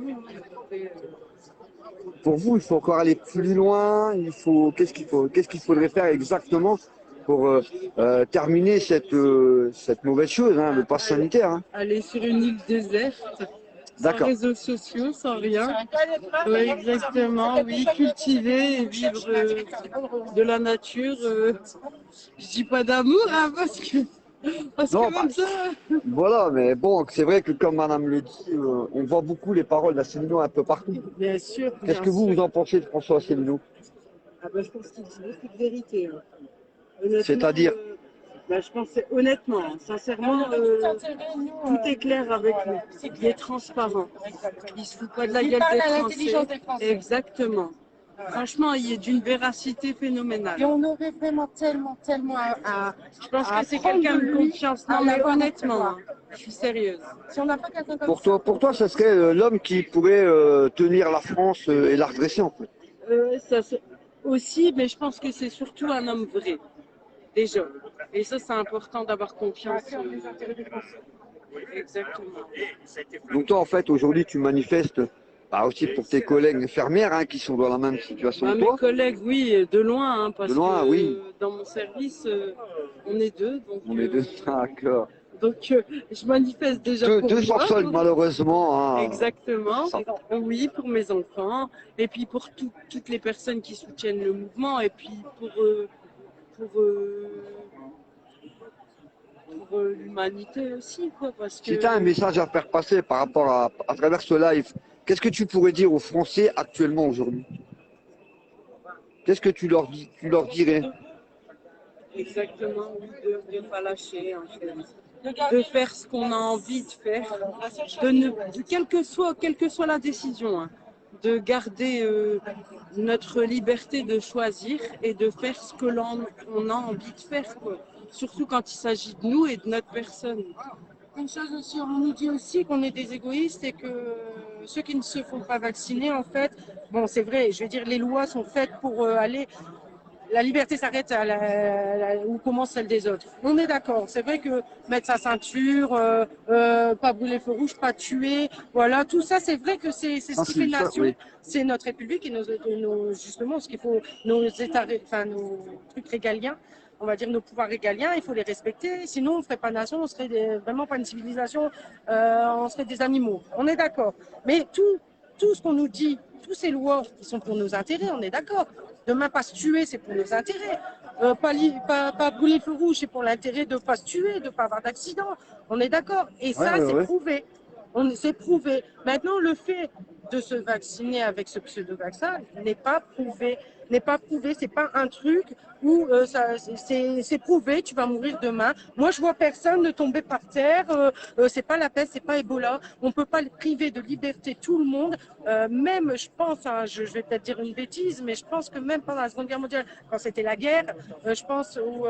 Speaker 1: Pour vous, il faut encore aller plus loin. Qu'est-ce qu'il faudrait faire exactement pour terminer cette mauvaise chose, le pass sanitaire.
Speaker 3: Aller sur une île déserte, sans réseaux sociaux, sans rien. Oui, exactement. Oui, cultiver et vivre de la nature. Je dis pas d'amour, parce que comme ça...
Speaker 1: Voilà, mais bon, c'est vrai que comme madame le dit, on voit beaucoup les paroles d'Asselineau un peu partout.
Speaker 3: Bien sûr.
Speaker 1: Qu'est-ce que vous en pensez de François Asselineau?
Speaker 3: Je pense qu'il dit beaucoup de vérité.
Speaker 1: C'est-à-dire
Speaker 3: je pense honnêtement, sincèrement, tout est clair avec lui. Il est transparent. Il se fout pas de la gueule des Français. Exactement. Franchement, il est d'une véracité phénoménale.
Speaker 2: Et on aurait vraiment tellement à...
Speaker 3: Je pense que c'est quelqu'un de confiance. Non, mais honnêtement, je suis sérieuse.
Speaker 2: Si on n'a pas quelqu'un comme
Speaker 1: pour toi, ce serait l'homme qui pourrait tenir la France et la redresser en fait.
Speaker 3: Ça aussi, mais je pense que c'est surtout un homme vrai. Déjà. Et ça, c'est important d'avoir confiance. Exactement.
Speaker 1: Donc toi, en fait, aujourd'hui, tu manifestes aussi pour tes collègues infirmières qui sont dans la même situation que toi.
Speaker 3: Mes collègues, oui, de loin, parce que
Speaker 1: oui.
Speaker 3: Dans mon service, on est deux. Donc,
Speaker 1: on est deux, d'accord.
Speaker 3: Donc, je manifeste déjà pour
Speaker 1: deux
Speaker 3: moi.
Speaker 1: sans solde, malheureusement.
Speaker 3: Exactement. Oui, pour mes enfants. Et puis pour toutes les personnes qui soutiennent le mouvement. Et puis pour l'humanité aussi, quoi. Parce que...
Speaker 1: Si tu as un message à faire passer par rapport à travers ce live, qu'est-ce que tu pourrais dire aux Français actuellement aujourd'hui? Qu'est-ce que tu leur dirais?
Speaker 3: Exactement, de ne pas lâcher, en fait. De faire ce qu'on a envie de faire, quelle que soit la décision, de garder notre liberté de choisir et de faire ce que on a envie de faire, quoi. Surtout quand il s'agit de nous et de notre personne. Une chose aussi, on nous dit aussi qu'on est des égoïstes et que ceux qui ne se font pas vacciner, en fait, bon, c'est vrai, je veux dire, les lois sont faites pour aller. La liberté s'arrête où commence celle des autres. On est d'accord. C'est vrai que mettre sa ceinture, pas brûler le feu rouge, pas tuer, voilà, tout ça, c'est vrai que c'est ce qui fait une nation.
Speaker 1: Oui.
Speaker 3: C'est notre République et justement ce qu'il faut, nos États, enfin nos trucs régaliens. On va dire nos pouvoirs régaliens, il faut les respecter. Sinon, on ne ferait pas nation, on serait vraiment pas une civilisation, on serait des animaux. On est d'accord. Mais tout ce qu'on nous dit, toutes ces lois qui sont pour nos intérêts, on est d'accord. Demain, pas se tuer, c'est pour nos intérêts. Pas brûler le feu rouge, c'est pour l'intérêt de ne pas se tuer, de ne pas avoir d'accident. On est d'accord. Et ça, c'est prouvé. C'est prouvé. Maintenant, le fait de se vacciner avec ce pseudo-vaccin n'est pas prouvé. N'est pas prouvé. C'est pas un truc où c'est prouvé. Tu vas mourir demain. Moi, je vois personne ne tomber par terre. C'est pas la peste, c'est pas Ebola. On peut pas priver de liberté tout le monde. Même, je pense, hein, je vais peut-être dire une bêtise, mais je pense que même pendant la Seconde Guerre mondiale, quand c'était la guerre, je pense où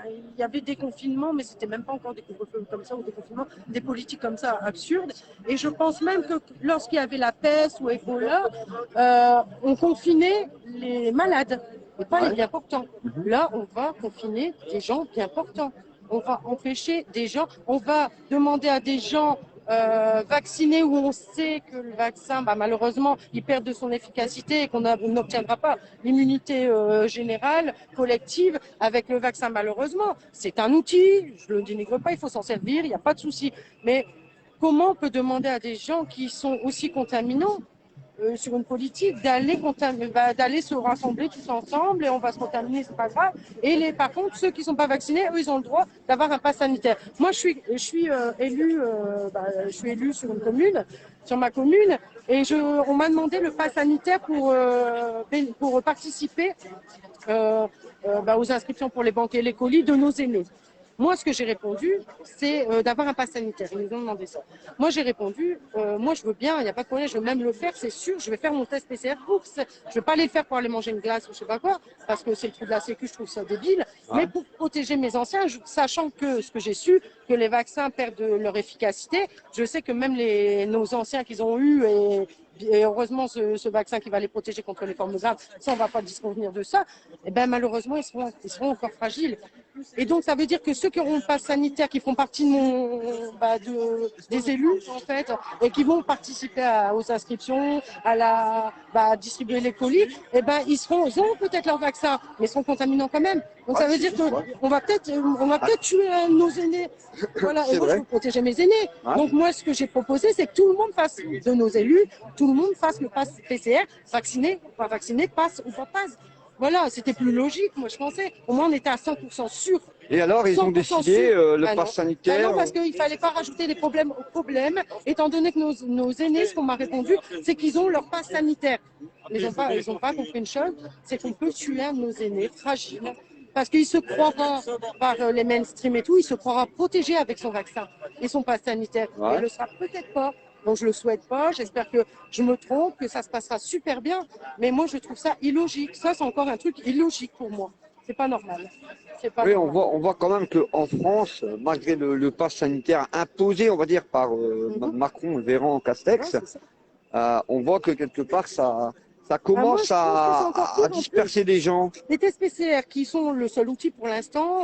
Speaker 3: il y avait des confinements, mais c'était même pas encore des couvre-feux comme ça ou des confinements, des politiques comme ça absurdes. Et je pense même que lorsqu'il y avait la peste ou Ebola, on confinait les malades et pas les bien portants. Là, on va confiner des gens bien portants. On va empêcher des gens, on va demander à des gens vaccinés où on sait que le vaccin, malheureusement, il perd de son efficacité et qu'on n'obtiendra pas l'immunité générale, collective, avec le vaccin, malheureusement. C'est un outil, je ne le dénigre pas, il faut s'en servir, il n'y a pas de souci. Mais comment on peut demander à des gens qui sont aussi contaminants sur une politique d'aller se rassembler tous ensemble et on va se contaminer, c'est pas grave. Et par contre, ceux qui sont pas vaccinés, eux, ils ont le droit d'avoir un pass sanitaire. Moi, je suis élue sur une commune, sur ma commune, et on m'a demandé le pass sanitaire pour participer aux inscriptions pour les banques et les colis de nos aînés. Moi, ce que j'ai répondu, c'est d'avoir un pass sanitaire. Ils nous ont demandé ça. Moi, j'ai répondu, moi, je veux bien, il n'y a pas de problème, je veux même le faire, c'est sûr. Je vais faire mon test PCR pour. Je ne vais pas aller le faire pour aller manger une glace ou je sais pas quoi, parce que c'est le trou de la Sécu, je trouve ça débile. Ouais. Mais pour protéger mes anciens, sachant que ce que j'ai su, que les vaccins perdent leur efficacité, je sais que même nos anciens qu'ils ont eu et heureusement, ce vaccin qui va les protéger contre les formes graves, ça, on ne va pas disconvenir de ça, et ben malheureusement, ils seront encore fragiles. Et donc, ça veut dire que ceux qui auront le pass sanitaire, qui font partie des élus, en fait, et qui vont participer aux inscriptions, à distribuer les colis, et ben ils auront peut-être leur vaccin, mais ils seront contaminants quand même. Donc, ça veut dire qu'on va peut-être tuer nos aînés. Voilà, et moi, je veux protéger mes aînés. Ouais. Donc, moi, ce que j'ai proposé, c'est que tout le monde fasse, de nos élus, tout le monde fasse le pass PCR, vacciné, pas vacciné, passe ou pas passe. Voilà, c'était plus logique, moi je pensais. Au moins on était à 100% sûr.
Speaker 1: Et alors ils ont décidé le pass sanitaire
Speaker 2: non, parce qu'il ne fallait pas rajouter des problèmes aux problèmes, étant donné que nos aînés, ce qu'on m'a répondu, c'est qu'ils ont leur pass sanitaire. Mais ils n'ont pas compris une chose, c'est qu'on peut tuer un de nos aînés fragiles. Parce qu'il se croira, par les mainstream et tout, il se croira protégé avec son vaccin et son pass sanitaire. Ouais. Il ne le sera peut-être pas. Donc je le souhaite pas, j'espère que je me trompe, que ça se passera super bien, mais moi je trouve ça illogique. Ça c'est encore un truc illogique pour moi. C'est pas normal.
Speaker 1: Oui, on voit quand même qu'en France, malgré le pass sanitaire imposé, on va dire, par Macron, Véran, Castex, on voit que quelque part ça commence à disperser les gens.
Speaker 2: Les tests PCR qui sont le seul outil pour l'instant.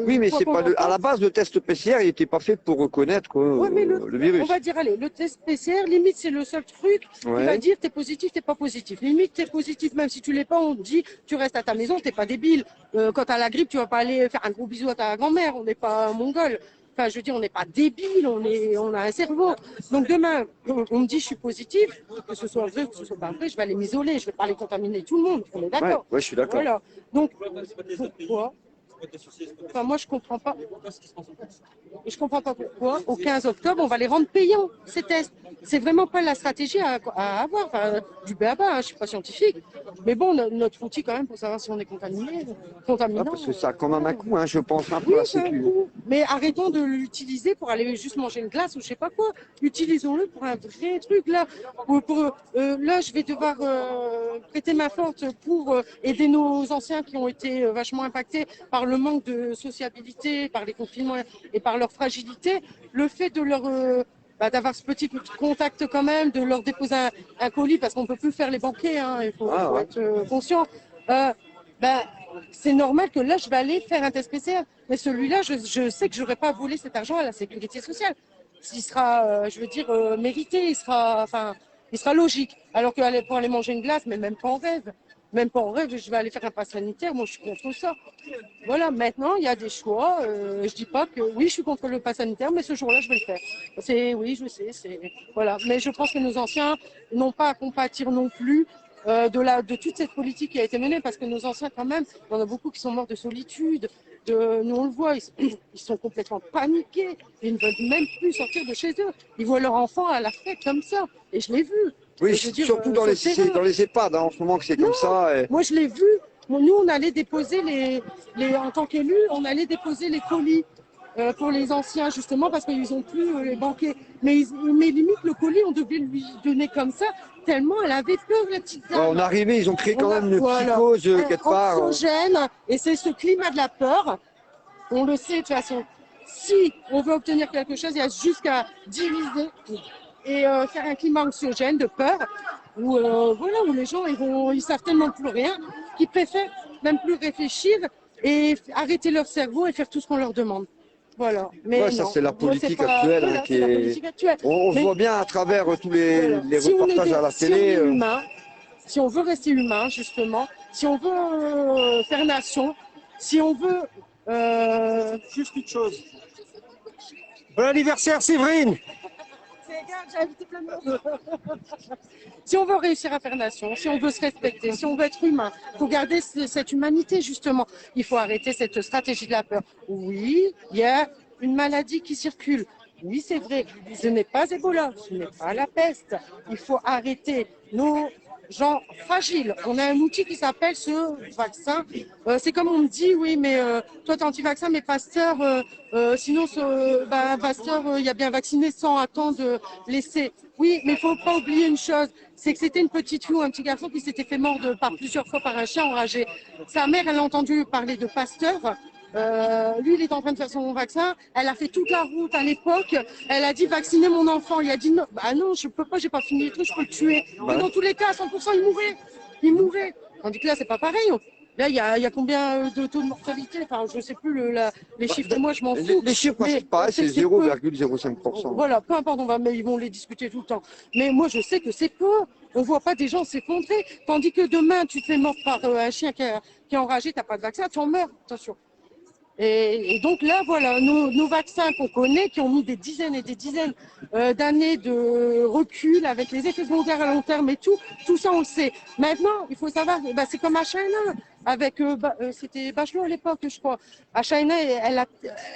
Speaker 1: Oui, mais c'est pas à la base, le test PCR, il n'était pas fait pour reconnaître le virus.
Speaker 2: On va dire, allez, le test PCR, limite, c'est le seul truc qui va dire t'es positif, t'es pas positif. Limite, t'es positif, même si tu l'es pas, on te dit tu restes à ta maison, t'es pas débile. Quand t'as la grippe, tu vas pas aller faire un gros bisou à ta grand-mère, on n'est pas mongol. Enfin, je veux dire, on n'est pas débile, on a un cerveau. Donc demain, on me dit je suis positif, que ce soit vrai ou que ce soit pas vrai, je vais aller m'isoler, je vais pas aller contaminer tout le monde. On est d'accord.
Speaker 1: Ouais, je suis d'accord.
Speaker 2: Voilà. Donc pourquoi Enfin, moi, je comprends pas. Je comprends pas pourquoi, au 15 octobre, on va les rendre payants, ces tests. C'est vraiment pas la stratégie à avoir. Enfin, du béaba, hein, je suis pas scientifique. Mais bon, notre outil, quand même, pour savoir si on est contaminé, contaminant.
Speaker 1: Ah, parce que ça a quand même un coût, hein, je pense, hein, pour
Speaker 2: Oui,
Speaker 1: la
Speaker 2: c'est un
Speaker 1: sécu.
Speaker 2: coup. Mais arrêtons de l'utiliser pour aller juste manger une glace ou je sais pas quoi. Utilisons-le pour un vrai truc. Là, là je vais devoir prêter ma force pour aider nos anciens qui ont été vachement impactés par le manque de sociabilité, par les confinements et par leur fragilité. Le fait de leur d'avoir ce petit contact quand même, de leur déposer un colis parce qu'on peut plus faire les banquets, hein, il faut, faut être conscient. C'est normal que là, je vais aller faire un test PCR. Mais celui-là, je sais que je n'aurai pas volé cet argent à la sécurité sociale. Il sera, je veux dire, mérité, il sera logique. Alors que pour aller manger une glace, mais même pas en rêve. Même pas en rêve, je vais aller faire un pass sanitaire. Moi, je suis contre ça. Voilà, maintenant, il y a des choix. Je dis pas que, oui, je suis contre le pass sanitaire, mais ce jour-là, je vais le faire. Oui, je sais, voilà. Mais je pense que nos anciens n'ont pas à compatir non plus de toute cette politique qui a été menée, parce que nos anciens, quand même, il y en a beaucoup qui sont morts de solitude. Nous, on le voit, ils sont complètement paniqués. Ils ne veulent même plus sortir de chez eux. Ils voient leur enfant à la fête comme ça. Et je l'ai vu.
Speaker 1: Oui,
Speaker 2: je veux dire,
Speaker 1: surtout dans les EHPAD, hein, en ce moment que c'est comme ça. Et...
Speaker 2: Moi, je l'ai vu. Nous, on allait déposer en tant qu'élus, on allait déposer les colis pour les anciens, justement, parce qu'ils n'ont plus les banquets. Mais limite, le colis, on devait lui donner comme ça, tellement elle avait peur, la petite dame.
Speaker 1: On arrivait, ils ont créé quand même une psychose quelque part.
Speaker 2: Anxiogène, et c'est ce climat de la peur. On le sait, de toute façon. Si on veut obtenir quelque chose, il y a jusqu'à diviser et faire un climat anxiogène de peur, où les gens ils savent tellement plus rien qu'ils préfèrent même plus réfléchir et arrêter leur cerveau et faire tout ce qu'on leur demande. Voilà. Mais
Speaker 1: ouais, ça c'est la politique actuelle, hein, qui est... On voit bien à travers tous les reportages à la télé.
Speaker 2: Si on veut rester humain, justement, si on veut faire nation, si on veut
Speaker 4: juste une chose. Bon anniversaire, Séverine.
Speaker 2: J'ai invité plein de monde. Si on veut réussir à faire nation, si on veut se respecter, si on veut être humain, il faut garder cette humanité, justement. Il faut arrêter cette stratégie de la peur. Oui, il y a une maladie qui circule. Oui, c'est vrai. Ce n'est pas Ebola, ce n'est pas la peste. Il faut arrêter nos gens fragiles. On a un outil qui s'appelle ce vaccin. C'est comme on me dit, oui, mais toi, t'es anti-vaccin, mais Pasteur, sinon, Pasteur, il y a bien vacciné sans attendre l'essai. Oui, mais il faut pas oublier une chose, c'est que c'était une petite fille ou un petit garçon qui s'était fait mordre plusieurs fois par un chien enragé. Sa mère, elle a entendu parler de Pasteur. Lui, il est en train de faire son vaccin. Elle a fait toute la route à l'époque. Elle a dit vacciner mon enfant. Il a dit non, bah non, je peux pas, j'ai pas fini le truc, je peux le tuer. Mais dans tous les cas, à 100%, il mourrait. Il mourrait. Tandis que là, c'est pas pareil. Là, il y a combien de taux de mortalité? Enfin, je sais plus les chiffres. Moi, je m'en fous.
Speaker 1: Les chiffres, c'est pareil, c'est 0,05%.
Speaker 2: Voilà, peu importe, ils vont les discuter tout le temps. Mais moi, je sais que c'est peu. On voit pas des gens s'effondrer. Tandis que demain, tu te fais mordre par un chien qui est enragé, t'as pas de vaccin, tu en meurs. Attention. Et donc là, voilà, nos vaccins qu'on connaît, qui ont mis des dizaines et des dizaines d'années de recul avec les effets secondaires à long terme et tout ça on le sait. Maintenant, il faut savoir, c'est comme H1N1 avec, c'était Bachelot à l'époque, je crois. H1N1,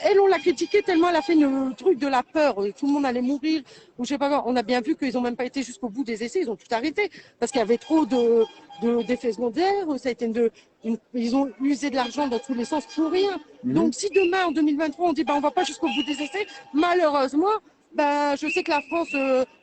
Speaker 2: elle, on l'a critiquée tellement elle a fait le truc de la peur. Tout le monde allait mourir, ou je sais pas quoi. On a bien vu qu'ils ont même pas été jusqu'au bout des essais, ils ont tout arrêté parce qu'il y avait trop d'effets secondaires. Ça a été ils ont usé de l'argent dans tous les sens pour rien. Donc si demain, en 2023, on dit on va pas jusqu'au bout des essais, malheureusement, je sais que la France,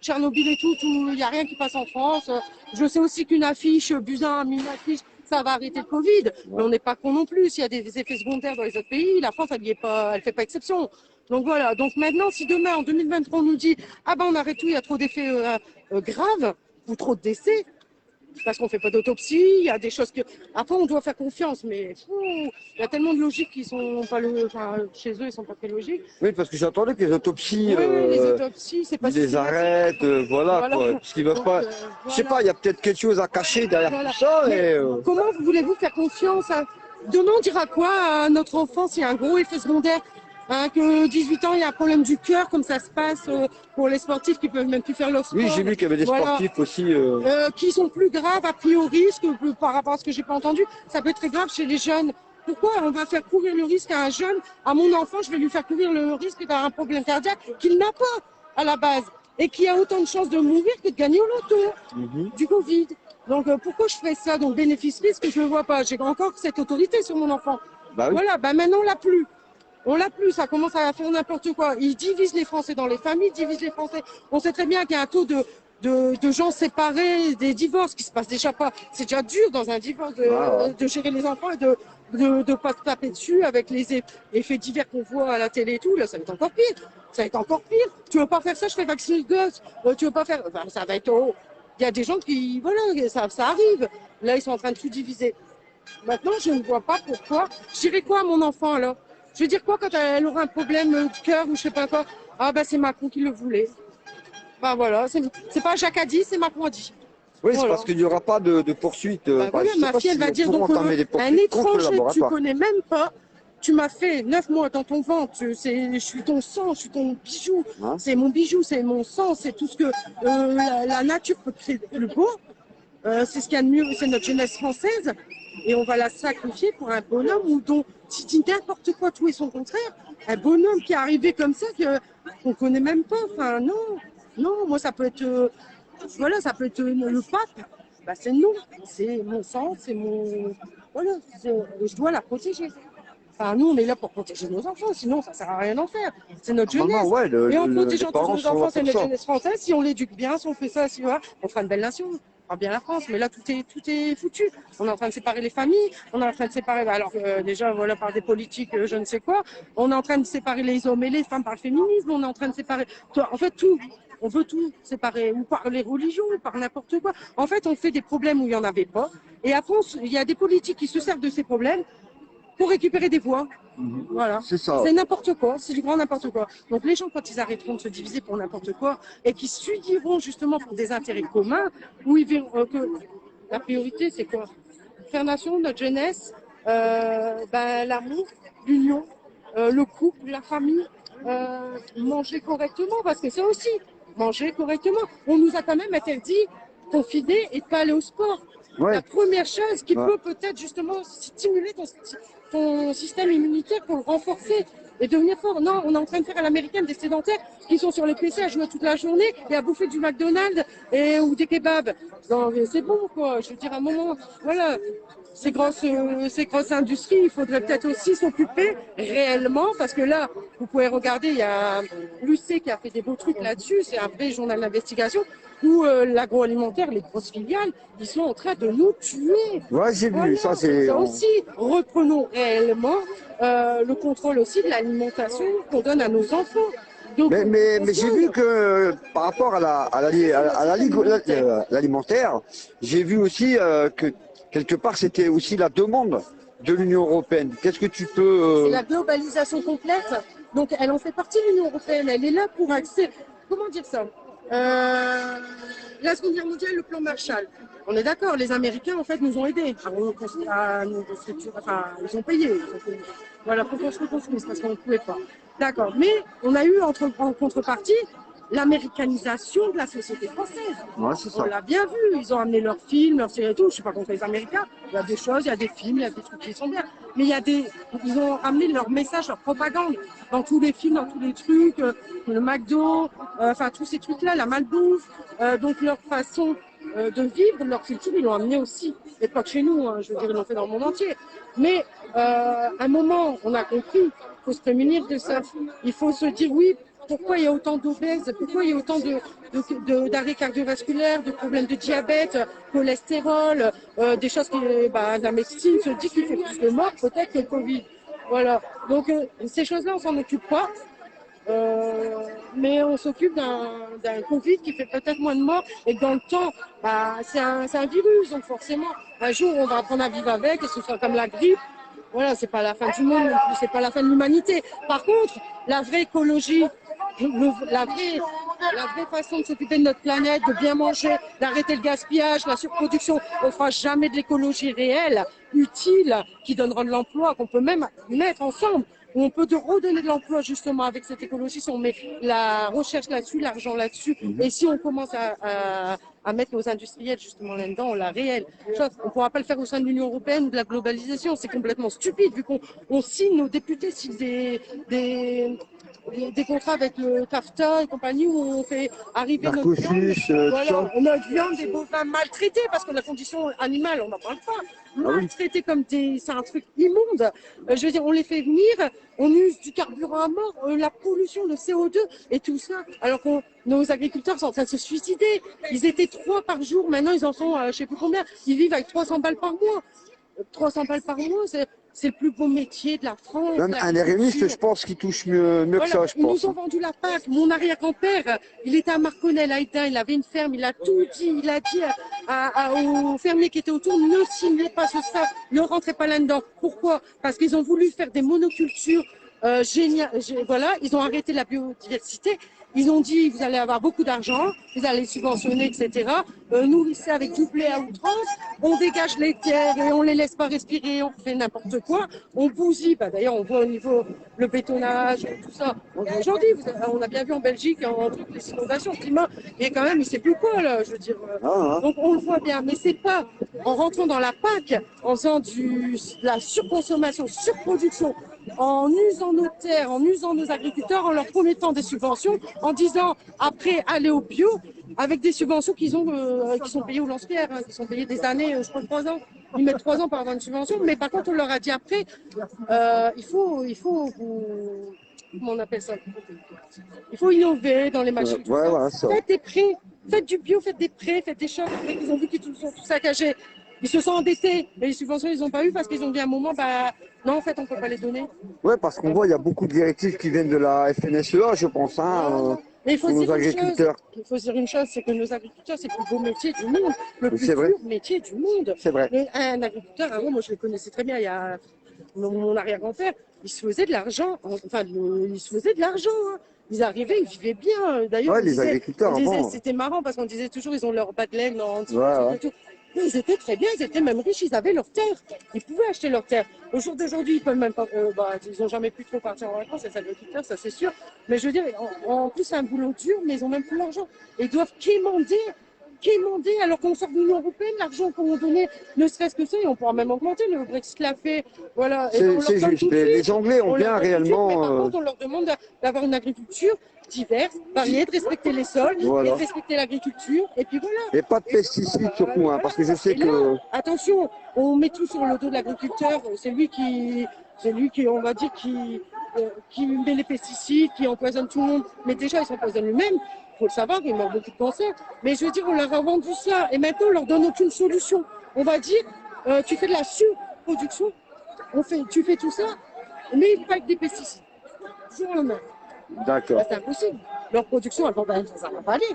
Speaker 2: Tchernobyl et tout, il n'y a rien qui passe en France. Je sais aussi qu'une affiche, Buzyn a mis une affiche, ça va arrêter le Covid. Mais on n'est pas con non plus. S'il y a des effets secondaires dans les autres pays, la France, elle fait pas exception. Donc voilà. Donc maintenant, si demain, en 2023, on nous dit on arrête tout, il y a trop d'effets graves ou trop de décès, parce qu'on fait pas d'autopsie, il y a des choses que... Après, on doit faire confiance, mais il y a tellement de logiques qui sont pas chez eux, ils sont pas très logiques.
Speaker 1: Oui, parce que j'entendais que les autopsies,
Speaker 2: les autopsies, c'est pas
Speaker 1: ils les arrêtent, voilà, quoi. Parce qu'ils veulent pas... Je sais pas, il y a peut-être quelque chose à cacher derrière tout ça.
Speaker 2: Comment voulez-vous faire confiance Demain, on dira quoi à notre enfant s'il y a un gros effet secondaire, que 18 ans, il y a un problème du cœur, comme ça se passe pour les sportifs qui peuvent même plus faire leur sport.
Speaker 1: Oui, j'ai vu qu'il y avait des sportifs aussi.
Speaker 2: Qui sont plus graves, a priori, par rapport à ce que j'ai pas entendu. Ça peut être très grave chez les jeunes. Pourquoi on va faire courir le risque à un jeune, à mon enfant, je vais lui faire courir le risque d'avoir un problème cardiaque qu'il n'a pas à la base et qui a autant de chances de mourir que de gagner au loto du Covid. Donc pourquoi je fais ça? Donc bénéfice-risque, je ne le vois pas. J'ai encore cette autorité sur mon enfant.
Speaker 1: Bah oui.
Speaker 2: Voilà, maintenant on l'a plus. On l'a plus, ça commence à faire n'importe quoi. Ils divisent les Français dans les familles, divisent les Français. On sait très bien qu'il y a un taux de gens séparés, des divorces qui se passent déjà pas. C'est déjà dur dans un divorce de gérer les enfants et de pas se taper dessus avec les effets divers qu'on voit à la télé et tout. Là, ça va être encore pire. Ça va être encore pire. Tu veux pas faire ça, je fais vacciner le gosse. Tu veux pas faire, enfin, ça va être, il y a des gens qui, voilà, ça arrive. Là, ils sont en train de tout diviser. Maintenant, je ne vois pas pourquoi. Je dirais quoi à mon enfant alors? Je veux dire quoi quand elle aura un problème de cœur ou je sais pas quoi? Ah ben c'est Macron qui le voulait. Ben voilà, c'est pas Jacques a dit, c'est Macron a dit.
Speaker 1: Oui, c'est
Speaker 2: Voilà.
Speaker 1: parce qu'il n'y aura pas de poursuite.
Speaker 2: Ben voilà, ma fille elle va dire donc un étranger que tu connais même pas. Tu m'as fait 9 mois dans ton ventre, je suis ton sang, je suis ton bijou,
Speaker 1: Hein?
Speaker 2: c'est mon bijou, c'est mon sang, c'est tout ce que la nature peut créer de plus beau. C'est ce qu'il y a de mieux, c'est notre jeunesse française. Et on va la sacrifier pour un bonhomme ou dont, si tu dis n'importe quoi, tout et son contraire, un bonhomme qui est arrivé comme ça, qu'on connaît même pas. Enfin, non, moi ça peut être, voilà, ça peut être le pape. Bah, c'est non, c'est mon sang, c'est mon, voilà, je dois la protéger. Enfin, nous, on est là pour protéger nos enfants, sinon ça sert à rien d'en faire. C'est notre jeunesse.
Speaker 1: Maman, ouais,
Speaker 2: Et en protégeant
Speaker 1: les parents
Speaker 2: tous nos
Speaker 1: sont là
Speaker 2: enfants, c'est
Speaker 1: pour
Speaker 2: notre
Speaker 1: ça.
Speaker 2: jeunesse française. Si on l'éduque bien, si on fait ça, si voilà, on fera une belle nation. On fera bien la France. Mais là, tout est foutu. On est en train de séparer les familles. On est en train de séparer, alors déjà, voilà, par des politiques, je ne sais quoi. On est en train de séparer les hommes et les femmes par le féminisme. On est en train de séparer, en fait, tout. On veut tout séparer, ou par les religions, ou par n'importe quoi. En fait, on fait des problèmes où il n'y en avait pas. Et après, il y a des politiques qui se servent de ces problèmes pour récupérer des voix. Voilà.
Speaker 1: C'est ça.
Speaker 2: C'est n'importe quoi, c'est du grand n'importe quoi. Donc les gens, quand ils arrêteront de se diviser pour n'importe quoi et qui s'uniront justement pour des intérêts communs, où ils verront que la priorité, c'est quoi? Faire nation, notre jeunesse, l'amour, l'union, le couple, la famille, manger correctement, parce que ça aussi, manger correctement. On nous a quand même interdit, confiné et de pas aller au sport.
Speaker 1: Ouais.
Speaker 2: La première chose qui peut peut-être justement stimuler ton système immunitaire pour le renforcer et devenir fort. Non, on est en train de faire à l'américaine des sédentaires qui sont sur les PC à jouer toute la journée et à bouffer du McDonald's ou des kebabs. Non, mais c'est bon, quoi. Je veux dire, à un moment, voilà. Ces grosses industries, il faudrait peut-être aussi s'occuper réellement, parce que là, vous pouvez regarder, il y a l'UC qui a fait des beaux trucs là-dessus, c'est un vrai journal d'investigation, où l'agroalimentaire, les grosses filiales, ils sont en train de nous tuer.
Speaker 1: Ouais, j'ai vu,
Speaker 2: Voilà.
Speaker 1: ça c'est...
Speaker 2: Ça aussi, reprenons réellement le contrôle aussi de l'alimentation qu'on donne à nos enfants. Donc,
Speaker 1: Mais j'ai vu que par rapport à l'alimentaire, j'ai vu aussi que quelque part c'était aussi la demande de l'Union européenne. Qu'est-ce que tu peux...
Speaker 2: C'est la globalisation complète. Donc elle en fait partie de l'Union européenne. Elle est là pour accéder. Comment dire ça? La Seconde Guerre mondiale, le plan Marshall. On est d'accord, les Américains en fait nous ont aidés à nous restructurer. Enfin, ils ont payé. Voilà, pour qu'on se reconstruise parce qu'on ne pouvait pas. D'accord. Mais on a eu en contrepartie l'américanisation de la société française.
Speaker 1: Ouais, c'est ça.
Speaker 2: On l'a bien vu, ils ont amené leurs films, leurs séries et tout. Je suis pas contre les Américains. Il y a des choses, il y a des films, il y a des trucs qui sont bien. Mais ils ont amené leur message, leur propagande dans tous les films, dans tous les trucs, le McDo, enfin tous ces trucs-là, la malbouffe, donc leur façon de vivre, leur culture, ils l'ont amené aussi. Et pas que chez nous, hein, je veux dire, ils l'ont fait dans le monde entier. Mais à un moment, on a compris, il faut se prémunir de ça. Il faut se dire oui. Pourquoi il y a autant d'obèses? Pourquoi il y a autant d'arrêts cardiovasculaires, de problèmes de diabète, cholestérol, des choses qui, la médecine se dit qu'il fait plus de morts peut-être que le Covid. Voilà. Donc ces choses-là, on s'en occupe pas. Mais on s'occupe d'un Covid qui fait peut-être moins de morts et que dans le temps, c'est un virus. Donc forcément, un jour, on va apprendre à vivre avec et ce sera comme la grippe. Voilà, c'est pas la fin du monde non plus, c'est pas la fin de l'humanité. Par contre, la vraie écologie, la vraie façon de s'occuper de notre planète, de bien manger, d'arrêter le gaspillage, la surproduction, on fera jamais de l'écologie réelle, utile, qui donnera de l'emploi, qu'on peut même mettre ensemble. Où on peut redonner de l'emploi justement avec cette écologie si on met la recherche là-dessus, l'argent là-dessus, et si on commence
Speaker 3: à mettre nos industriels justement là-dedans, la réelle chose. On ne pourra pas le faire au sein de l'Union européenne ou de la globalisation. C'est complètement stupide vu qu'on signe, nos députés signent des contrats avec le TAFTA et compagnie où on fait arriver notre viande,
Speaker 1: Narcosus,
Speaker 3: voilà, notre viande des bovins maltraités parce que la condition animale, on n'en parle pas. Maltraités comme c'est un truc immonde. Je veux dire, on les fait venir, on use du carburant à mort, la pollution, le CO2 et tout ça. Alors que nos agriculteurs sont en train de se suicider. Ils étaient 3 par jour, maintenant ils en sont je sais plus combien. Ils vivent avec 300 balles par mois. 300 balles par mois, c'est le plus beau métier de la France.
Speaker 1: Même un RMiste, je pense qu'il touche mieux que ça, je
Speaker 3: Ils
Speaker 1: pense.
Speaker 3: nous ont vendu la PAC. Mon arrière-grand-père, il était à Marconnel, à Hesdin, il avait une ferme, il a tout dit. Il a dit aux fermiers qui étaient autour, ne signez pas ce ça, ne rentrez pas là-dedans. Pourquoi? Parce qu'ils ont voulu faire des monocultures géniales. Voilà, ils ont arrêté la biodiversité. Ils ont dit, vous allez avoir beaucoup d'argent, vous allez subventionner, etc. Nourrissez avec du blé à outrance, on dégage les terres et on les laisse pas respirer, on fait n'importe quoi, on bousille. D'ailleurs, on voit au niveau le bétonnage, tout ça. Aujourd'hui, on a bien vu en Belgique, en truc, les inondations, le climat, et quand même, il sait plus quoi, là, je veux dire. Donc, on le voit bien, mais c'est pas en rentrant dans la PAC, en faisant de la surconsommation, surproduction, en usant nos terres, en usant nos agriculteurs, en leur promettant des subventions, en disant après allez au bio, avec des subventions qui sont payées au lance-pierre, qui sont payées des années, je crois 3 ans. Ils mettent 3 ans pour avoir une subvention, mais par contre on leur a dit après, il faut comment on appelle ça? Il faut innover dans les machines. Faites des prêts, faites du bio, faites des prêts, faites des choses. Ils ont vu qu'ils sont tout saccagés. Ils se sont endettés, mais les subventions, ils n'ont pas eu parce qu'ils ont dit à un moment, non, en fait, on ne peut pas les donner.
Speaker 1: Ouais, parce qu'on voit, il y a beaucoup de directives qui viennent de la FNSEA, je pense,
Speaker 3: mais il faut
Speaker 1: pour
Speaker 3: dire
Speaker 1: nos agriculteurs.
Speaker 3: Il faut dire une chose, c'est que nos agriculteurs, c'est le plus beau métier du monde, le plus dur métier du monde.
Speaker 1: C'est vrai.
Speaker 3: Un agriculteur, avant, moi, je le connaissais très bien, il y a mon arrière-grand-père, il se faisait de l'argent, hein. Ils arrivaient, ils vivaient bien. D'ailleurs,
Speaker 1: les agriculteurs avant.
Speaker 3: C'était marrant parce qu'on disait toujours, ils ont leur bas de laine en dessous et tout. Mais ils étaient très bien, ils étaient même riches, ils avaient leurs terres. Ils pouvaient acheter leurs terres. Au jour d'aujourd'hui, ils peuvent même pas, ils ont jamais pu trop partir en vacances, les agriculteurs, ça c'est sûr. Mais je veux dire, en plus, c'est un boulot dur, mais ils ont même plus l'argent. Ils doivent quémander, alors qu'on sort de l'Union européenne, l'argent qu'on donnait, ne serait-ce que ça, et on pourra même augmenter. Le Brexit l'a fait, voilà.
Speaker 1: C'est juste. Les Anglais ont bien réellement.
Speaker 3: Mais par contre, on leur demande d'avoir une agriculture diverse, variée, de respecter les sols, et de respecter l'agriculture, et puis voilà.
Speaker 1: Et pas de pesticides surtout, hein, parce que je sais que.
Speaker 3: Attention, on met tout sur le dos de l'agriculteur, c'est lui qui, on va dire, qui met les pesticides, qui empoisonne tout le monde. Mais déjà, il s'empoisonne lui-même. Il faut le savoir, il meurt beaucoup de cancer. Mais je veux dire, on leur a vendu ça, et maintenant, on leur donne aucune solution. On va dire, tu fais de la surproduction, tu fais tout ça, mais pas avec des pesticides. Jour au lendemain.
Speaker 1: D'accord.
Speaker 3: C'est impossible. Leur production, ça ne va pas aller.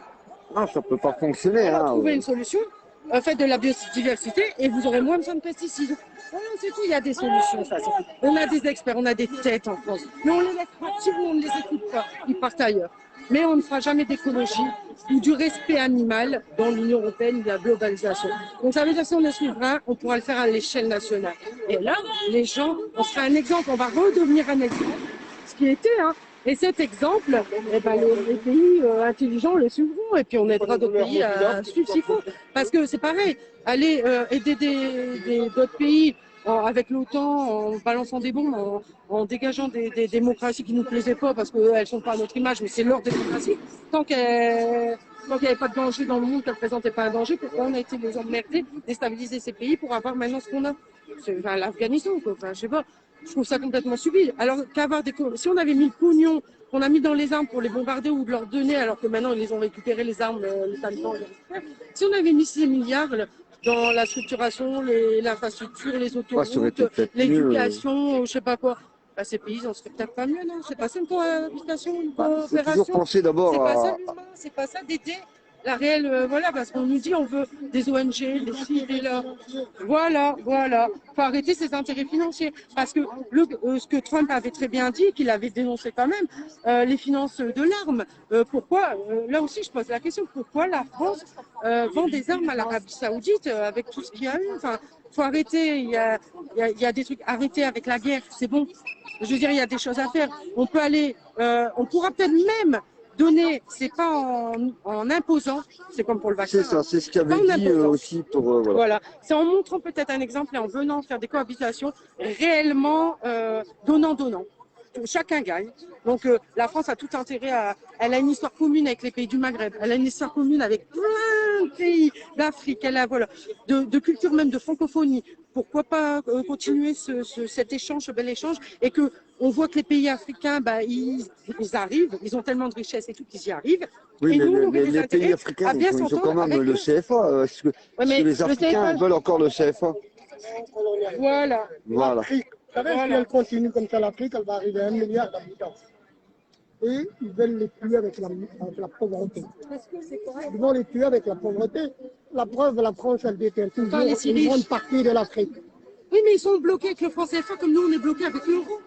Speaker 1: Non, ça ne peut pas fonctionner.
Speaker 3: On va trouver une solution, faites de la biodiversité et vous aurez moins besoin de pesticides. Voilà, c'est tout, il y a des solutions. On a des experts, on a des têtes en France. Mais on les laisse partir, on ne les écoute pas. Ils partent ailleurs. Mais on ne fera jamais d'écologie ou du respect animal dans l'Union européenne, de la globalisation. Donc ça veut dire que si on est souverain, on pourra le faire à l'échelle nationale. Et là, les gens, on sera un exemple, on va redevenir un exemple. Ce qui était, hein. Et cet exemple, les pays intelligents le suivront et puis on aidera d'autres pays à suivre s'il faut. Parce que c'est pareil, aller aider d'autres pays avec l'OTAN, en balançant des bombes, en dégageant des démocraties qui ne nous plaisaient pas parce qu'elles ne sont pas à notre image, mais c'est leur démocratie. Tant qu'il n'y avait pas de danger dans le monde, qu'elles ne présentaient pas un danger, pourquoi on a été les emmerder, déstabiliser ces pays pour avoir maintenant ce qu'on a? L'Afghanistan, quoi. Enfin, je sais pas. Je trouve ça complètement subtil. Alors qu'avoir si on avait mis le pognon qu'on a mis dans les armes pour les bombarder ou de leur donner, alors que maintenant ils les ont récupéré les armes, les talibans, si on avait mis 6 milliards dans la structuration, l'infrastructure, les autoroutes, l'éducation, je sais pas quoi, ces pays, on serait peut-être pas mieux, non? C'est pas ça une cohabitation, une coopération.
Speaker 1: Toujours penser d'abord
Speaker 3: c'est pas ça l'humain, c'est pas ça d'aider. La réelle, voilà, parce qu'on nous dit on veut des ONG, des ci, des là. Voilà. Faut arrêter ces intérêts financiers. Parce que ce que Trump avait très bien dit, qu'il avait dénoncé quand même, les finances de l'arme. Pourquoi, là aussi je pose la question, pourquoi la France vend des armes à l'Arabie Saoudite avec tout ce qu'il y a eu? Enfin, faut arrêter, il y a des trucs, arrêter avec la guerre, c'est bon. Je veux dire, il y a des choses à faire. On peut aller, on pourra peut-être même donner, c'est pas en imposant, c'est comme pour le vaccin.
Speaker 1: C'est ça, c'est ce qu'avait
Speaker 3: Pas en
Speaker 1: dit
Speaker 3: imposant.
Speaker 1: aussi pour... voilà.
Speaker 3: Voilà, c'est en montrant peut-être un exemple et en venant faire des cohabitations réellement donnant-donnant. Chacun gagne. Donc la France a tout intérêt à... Elle a une histoire commune avec les pays du Maghreb. Elle a une histoire commune avec plein de pays d'Afrique. Elle a voilà, de culture même, de francophonie. Pourquoi pas continuer cet échange, ce bel échange, et que on voit que les pays africains, bah, ils arrivent, ils ont tellement de richesses et tout qu'ils y arrivent.
Speaker 1: Oui,
Speaker 3: et
Speaker 1: mais
Speaker 3: nous, on aurait des
Speaker 1: les pays
Speaker 3: intérêts
Speaker 1: africains,
Speaker 3: à bien
Speaker 1: ils ont quand
Speaker 3: s'entendre
Speaker 1: même
Speaker 3: avec
Speaker 1: le
Speaker 3: eux.
Speaker 1: CFA. Est-ce que,
Speaker 3: Ouais, mais
Speaker 1: les
Speaker 3: le
Speaker 1: Africains
Speaker 3: CFA
Speaker 1: veulent encore le CFA?
Speaker 3: Voilà.
Speaker 1: Voilà.
Speaker 4: L'Afrique, vous savez, si elle continue comme ça, l'Afrique, elle va arriver à 1 milliard d'habitants. Et ils veulent les tuer avec la pauvreté. Ils vont les tuer avec la pauvreté. La preuve, la France, elle détient toujours
Speaker 3: Enfin, les si
Speaker 4: une
Speaker 3: riches.
Speaker 4: grande partie de l'Afrique.
Speaker 3: Oui, mais ils sont bloqués avec le franc CFA comme nous, on est bloqués avec l'euro.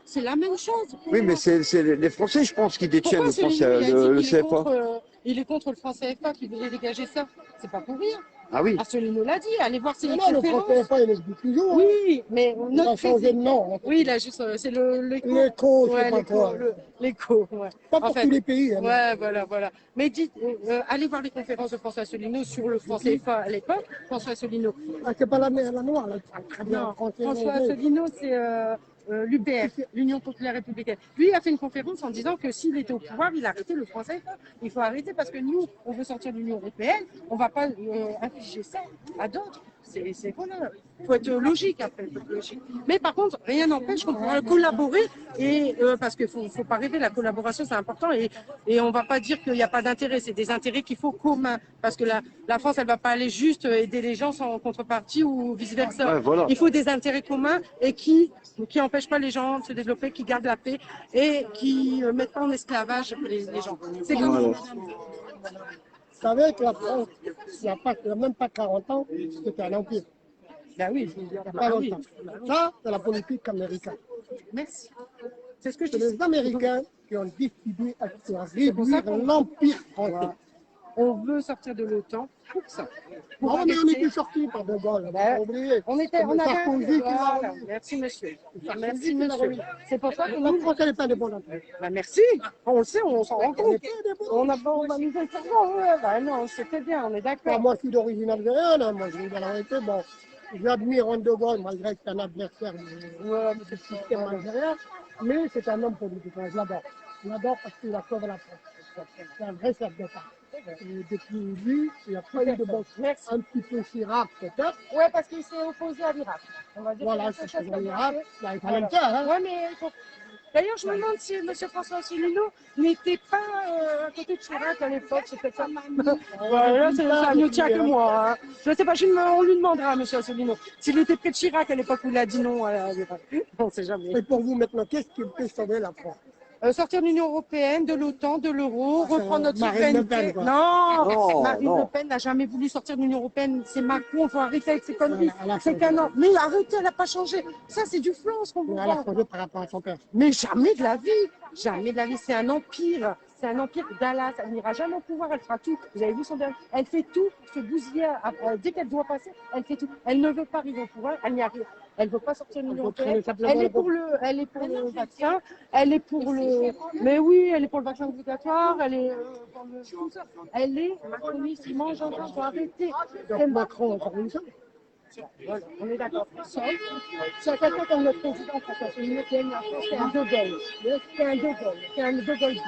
Speaker 3: C'est la même chose.
Speaker 1: Oui, mais c'est les Français, je pense, qui détiennent
Speaker 3: Pourquoi
Speaker 1: le,
Speaker 3: celui-là,
Speaker 1: français,
Speaker 3: il a
Speaker 1: le
Speaker 3: dit qu'il est
Speaker 1: CFA.
Speaker 3: il est contre le franc CFA, qu'il voulait dégager ça? C'est pas pour rien.
Speaker 1: Ah oui.
Speaker 3: Asselineau l'a dit, allez voir ses
Speaker 4: Mais non, le
Speaker 3: conférences.
Speaker 4: franc CFA, il existe toujours.
Speaker 3: Oui, mais
Speaker 4: Il a
Speaker 3: notre
Speaker 4: changé de nom.
Speaker 3: Oui, il a juste, c'est l'écho.
Speaker 4: L'écho, je sais pas
Speaker 3: l'écho,
Speaker 4: quoi.
Speaker 3: l'écho, ouais.
Speaker 4: Pas
Speaker 3: En
Speaker 4: pour
Speaker 3: fait,
Speaker 4: tous les pays. Hein.
Speaker 3: Ouais, voilà. Mais dites, allez voir les conférences de François Asselineau sur le franc CFA à l'époque. François Asselineau.
Speaker 4: Ah, c'est pas la noire, là. Très bien,
Speaker 3: Non,
Speaker 4: français,
Speaker 3: François
Speaker 4: anglais.
Speaker 3: Asselineau, c'est l'UPR, l'Union populaire républicaine. Lui, il a fait une conférence en disant que s'il était au pouvoir, il arrêtait le franc CFA. Il faut arrêter parce que nous, on veut sortir de l'Union européenne, on ne va pas infliger ça à d'autres. Voilà. Il faut être logique après. Mais par contre, rien n'empêche qu'on pourra collaborer et parce qu'il faut pas rêver, la collaboration c'est important et on va pas dire qu'il n'y a pas d'intérêt, c'est des intérêts qu'il faut communs parce que la France elle va pas aller juste aider les gens sans contrepartie ou vice versa.
Speaker 1: Ouais, voilà.
Speaker 3: Il faut des intérêts communs et qui empêchent pas les gens de se développer, qui gardent la paix et qui mettent pas en esclavage les gens. C'est comme
Speaker 1: Voilà.
Speaker 4: Vous savez que la France, il n'y a même pas 40 ans, c'était un empire.
Speaker 3: Ben oui,
Speaker 4: Il n'y a pas longtemps. Ça, c'est la politique américaine.
Speaker 3: merci. C'est ce que je
Speaker 4: C'est
Speaker 3: dis.
Speaker 4: les Américains qui ont décidé à
Speaker 3: pour ça
Speaker 4: réduire
Speaker 3: qu'on-
Speaker 4: l'empire français.
Speaker 3: On veut sortir de l'OTAN pour ça. Pour
Speaker 4: Non, mais on
Speaker 3: arrêter-
Speaker 4: était sortis par De Gaulle, on
Speaker 3: Ouais.
Speaker 4: a oublié.
Speaker 3: On
Speaker 4: Comme
Speaker 3: avait
Speaker 4: Sarkozy qui l'a
Speaker 3: voilà.
Speaker 4: remis.
Speaker 3: Merci monsieur.
Speaker 4: Sarkozy
Speaker 3: Merci
Speaker 4: qui l'a
Speaker 3: monsieur.
Speaker 4: remis.
Speaker 3: C'est pour ça que
Speaker 4: La
Speaker 3: nous,
Speaker 4: France, elle n'est pas indépendante.
Speaker 3: bah, merci. On le sait, on s'en rend compte. On va nous informer. Ouais, bah non, c'était bien, on est
Speaker 4: Moi,
Speaker 3: d'accord.
Speaker 4: moi, je suis d'origine algérienne, hein. Moi, je dis la vérité, bon, j'admire De Gaulle, malgré que c'est un adversaire du système algérien, mais c'est un homme politique, hein, je l'adore. Je l'adore parce qu'il a sauvé la France. C'est un vrai chef d'État. Et depuis lui, il n'y a pas eu de bon.
Speaker 3: Merci.
Speaker 4: Un petit peu Chirac, peut-être.
Speaker 3: Ouais, parce qu'il s'est opposé à l'Irak. On va dire
Speaker 4: Voilà,
Speaker 3: que
Speaker 4: c'est
Speaker 3: chose
Speaker 4: l'Irak. Il a
Speaker 3: Voilà.
Speaker 4: le faire, hein.
Speaker 3: Ouais, mais d'ailleurs, je me demande si M. François Asselineau n'était pas à côté de Chirac à l'époque, c'est peut-être ça. Voilà, ça ne tient que moi. Hein. Je ne sais pas, on lui demandera à M. Asselineau s'il était près de Chirac à l'époque où il a dit non à l'Irak. On ne sait jamais.
Speaker 4: Et pour vous, maintenant, qu'est-ce qui peut sauver la France?
Speaker 3: Sortir de l'Union européenne, de l'OTAN, de l'euro, reprendre notre
Speaker 4: Marine Le
Speaker 3: souveraineté.
Speaker 4: Pen, quoi.
Speaker 3: Non,
Speaker 1: Non,
Speaker 3: Marine
Speaker 1: non.
Speaker 3: Le Pen n'a jamais voulu sortir de l'Union européenne. C'est Macron, il faut arrêter avec ces conneries.
Speaker 4: Elle a
Speaker 3: C'est
Speaker 4: changé.
Speaker 3: qu'un an. Mais arrêtez, elle n'a pas changé. Ça, c'est du flan, ce qu'on vous
Speaker 4: Elle a
Speaker 3: vend.
Speaker 4: changé par rapport à son père.
Speaker 3: Mais jamais de la vie. Jamais de la vie. C'est un empire. C'est un empire Dallas. Elle n'ira jamais au pouvoir. Elle fera tout. Vous avez vu son dernier. Elle fait tout. Se bousiller. Dès qu'elle doit passer, elle fait tout. Elle ne veut pas arriver au pouvoir. Elle n'y arrive. Elle ne veut pas sortir de l'Union européenne. Elle est pour le vaccin. Elle est pour le. Mais oui, elle est pour le vaccin obligatoire. Elle est pour le. Tout ça. Elle est macroniste. Il mange encore. Il faut arrêter.
Speaker 4: Donc Macron, encore une fois.
Speaker 3: Voilà, on est d'accord. Sauf, c'est quelqu'un comme le président François Asselineau qui aime la France, c'est un De Gaulle. C'est un De Gaulle. C'est un De Gaulle bis.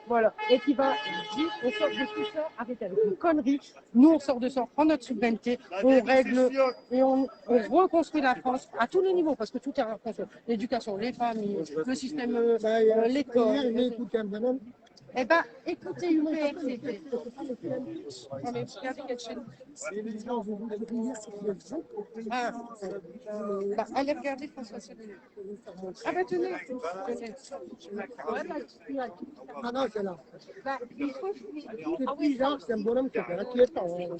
Speaker 3: Voilà. Et qui va dire, on sort de tout ça, arrêtez avec une connerie. Nous, on sort de ça, on prend notre souveraineté, on règle et on reconstruit la France à tous les niveaux, parce que tout est reconstruit. L'éducation, les familles, le système, l'école.
Speaker 4: J'ai écouté un bonhomme.
Speaker 3: Eh ben, écoutez UPR, c'était. Non, mais regardez quelle chaîne. Ah, bah, allez regarder François Asselineau. Ah bah tenez.
Speaker 4: Ah non, c'est là.
Speaker 3: Bah, il faut...
Speaker 4: C'est bizarre, c'est un bonhomme qui est inquiétant. Hein.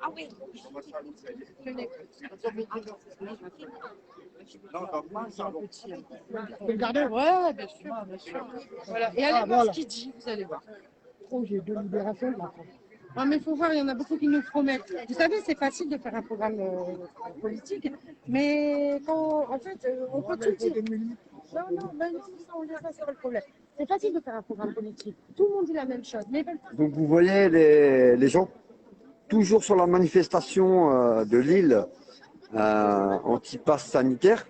Speaker 3: Ah oui. Tenez.
Speaker 4: Vous regardez?
Speaker 3: Ouais, bien sûr, bien sûr. Voilà. Et allez voir ce qu'il dit, vous allez voir.
Speaker 4: Projet de libération de la France.
Speaker 3: Non, mais il faut voir, il y en a beaucoup qui nous promettent. Vous savez, c'est facile de faire un programme politique, mais quand, en fait, on peut tout dire. Non, mais ça, on dira, c'est pas le problème.
Speaker 6: C'est facile de faire un programme politique. Tout le monde dit la même chose. Mais
Speaker 1: Donc vous voyez les gens toujours sur la manifestation de Lille anti-pass sanitaire.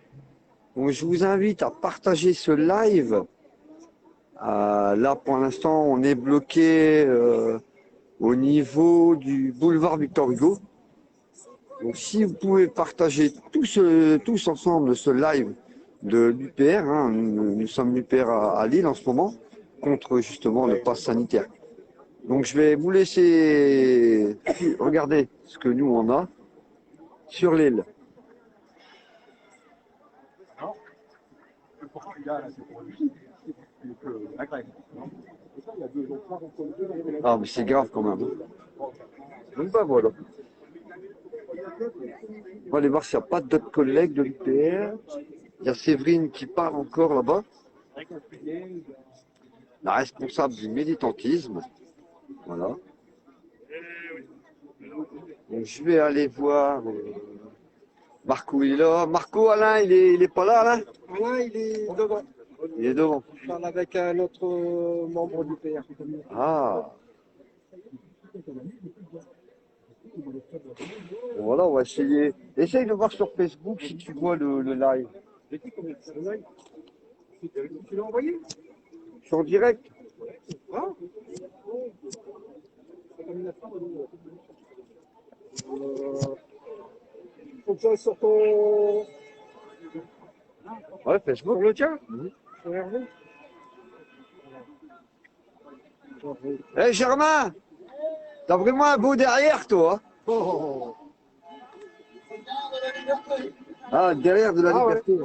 Speaker 1: Donc je vous invite à partager ce live. Là pour l'instant on est bloqué au niveau du boulevard Victor Hugo. Donc si vous pouvez partager tous ensemble ce live de l'UPR, hein, nous sommes l'UPR à Lille en ce moment, contre justement le pass sanitaire. Donc je vais vous laisser regarder ce que nous on a sur l'île. Ah mais c'est grave quand même. Donc bah voilà. On va aller voir s'il n'y a pas d'autres collègues de l'UPR. Il y a Séverine qui parle encore là-bas. La responsable du militantisme. Voilà. Donc je vais aller voir Marco, il est là. Marco, Alain, il est pas là, Alain?
Speaker 4: Alain, il est devant.
Speaker 1: Il est devant.
Speaker 4: Je parle avec un autre membre du PR.
Speaker 1: Ah. Bon, voilà, on va essayer. Essaye de voir sur Facebook si tu vois le live.
Speaker 4: Tu l'as envoyé?
Speaker 1: Je suis en direct.
Speaker 4: Ah. Faut que ça sur ton...
Speaker 1: Ouais, Facebook.
Speaker 4: Sur le tien? Sur Hervé.
Speaker 1: Hé Germain, t'as vraiment un beau derrière toi.
Speaker 4: Oh.
Speaker 1: Ah, derrière de la
Speaker 4: Ah,
Speaker 1: liberté.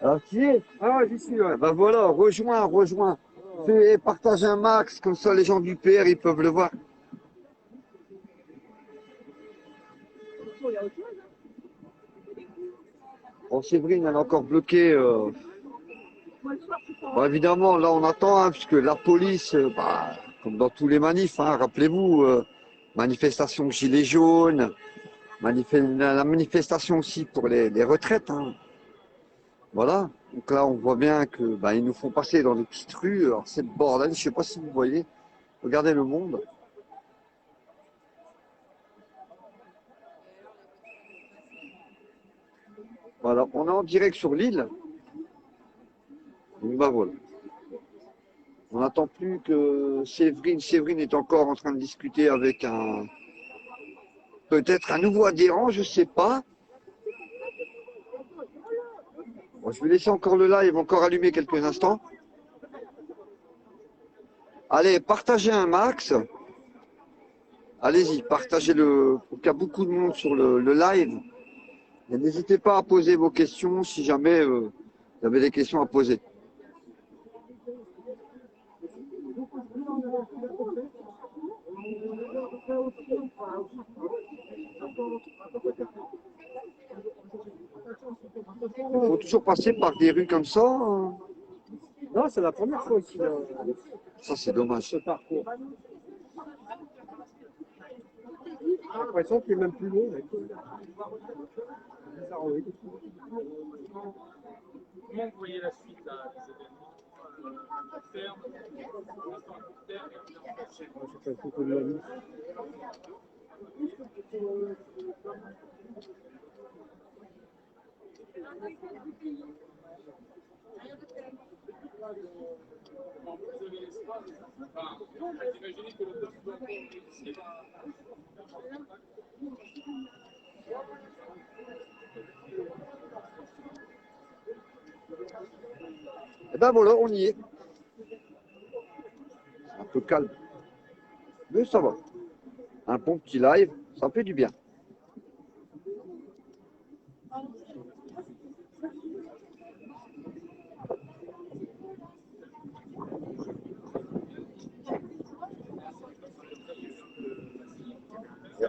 Speaker 1: Alors qui est?
Speaker 4: Ah, j'y suis, ouais.
Speaker 1: Ben voilà, rejoins. Fais partage un max, comme ça les gens du PR ils peuvent le voir. Bon, Séverine, elle est encore bloquée. Bon, évidemment, là on attend, hein, puisque la police, comme dans tous les manifs, hein, rappelez-vous, manifestation gilets jaunes, la manifestation aussi pour les retraites. Hein. Voilà, donc là on voit bien que ils nous font passer dans des petites rues. Alors c'est le bordel, je sais pas si vous voyez. Regardez le monde. Voilà, on est en direct sur l'île. Donc voilà. On n'attend plus que Séverine. Séverine est encore en train de discuter avec peut-être un nouveau adhérent, je sais pas. Bon, je vais laisser encore le live, encore allumé quelques instants. Allez, partagez un max. Allez-y, partagez-le pour qu'il y ait beaucoup de monde sur le live. Et n'hésitez pas à poser vos questions si jamais vous avez des questions à poser. Il faut toujours passer par des rues comme ça. Hein.
Speaker 4: Non, c'est la première fois qu'il a
Speaker 1: Ça, c'est dommage.
Speaker 4: ce parcours. J'ai l'impression qu'il est même plus long. Bizarre, oui.
Speaker 7: Comment vous voyez la suite là, des événements à terme, pour l'instant à court terme et en termes marché?
Speaker 4: Je fais une photo de la vie.
Speaker 7: Vous avez l'espoir, imaginez que le peuple doit réussir à...
Speaker 1: Et ben voilà, on y est. Un peu calme. Mais ça va. Un bon petit live, ça fait du bien.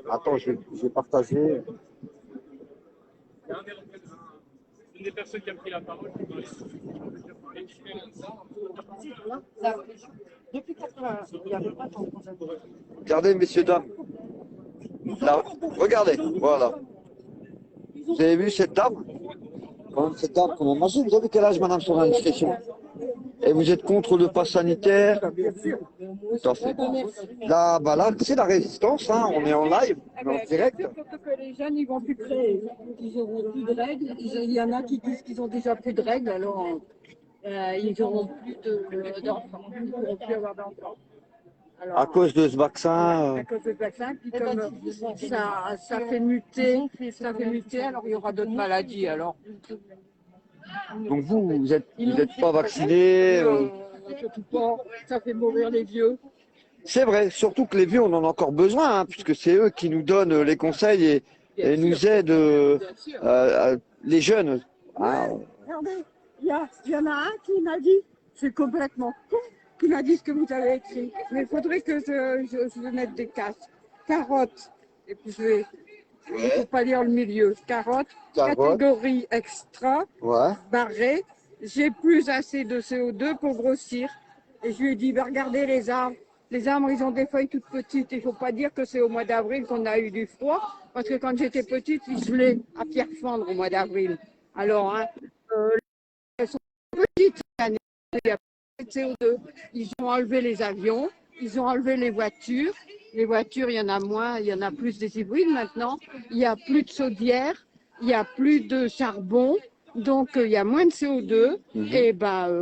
Speaker 1: Attends, je vais partager.
Speaker 7: Une des personnes qui a pris la parole, qui doit
Speaker 2: Depuis 80, il n'y avait pas tant de
Speaker 1: Regardez, messieurs, dames. Là, regardez, voilà. Vous avez vu cette dame? Cette dame, comment manger? Vous avez quel âge, madame, sur l'indiscrétion? Et vous êtes contre le pass sanitaire?
Speaker 4: Bien sûr.
Speaker 1: Tout à fait. Là, bah là, c'est la résistance, hein. On est en live, on est en direct.
Speaker 8: Surtout que les jeunes, ils vont plus créer. Ils n'auront plus de règles. Il y en a qui disent qu'ils ont déjà plus de règles, alors ils n'auront plus d'enfants. Ils ne pourront plus avoir d'enfants. Alors,
Speaker 1: À cause de ce vaccin.
Speaker 8: à cause du vaccin, puis comme ça fait muter, alors il y aura d'autres maladies. Alors,
Speaker 1: Donc vous êtes pas vacciné.
Speaker 8: surtout pas, ça fait mourir les vieux.
Speaker 1: C'est vrai, surtout que les vieux, on en a encore besoin, hein, puisque c'est eux qui nous donnent les conseils et nous aident, les jeunes. Ah,
Speaker 8: Regardez, il y en a un qui m'a dit, c'est complètement con, qui m'a dit ce que vous avez écrit. Mais il faudrait que je mette des casques. Carottes, et puis il ne faut pas lire le milieu. Carottes, catégorie extra,
Speaker 1: ouais.
Speaker 8: barré, j'ai plus assez de CO2 pour grossir. Et je lui ai dit, ben regardez les arbres. Les arbres, ils ont des feuilles toutes petites. Il ne faut pas dire que c'est au mois d'avril qu'on a eu du froid, parce que quand j'étais petite, ils gelaient à pierre fendre au mois d'avril. Alors, hein, elles sont petites cette année, il y a pas de CO2. Ils ont enlevé les avions, ils ont enlevé les voitures. Les voitures, il y en a moins, il y en a plus des hybrides maintenant. Il n'y a plus de chaudière, il n'y a plus de charbon. Donc, il y a moins de CO2 et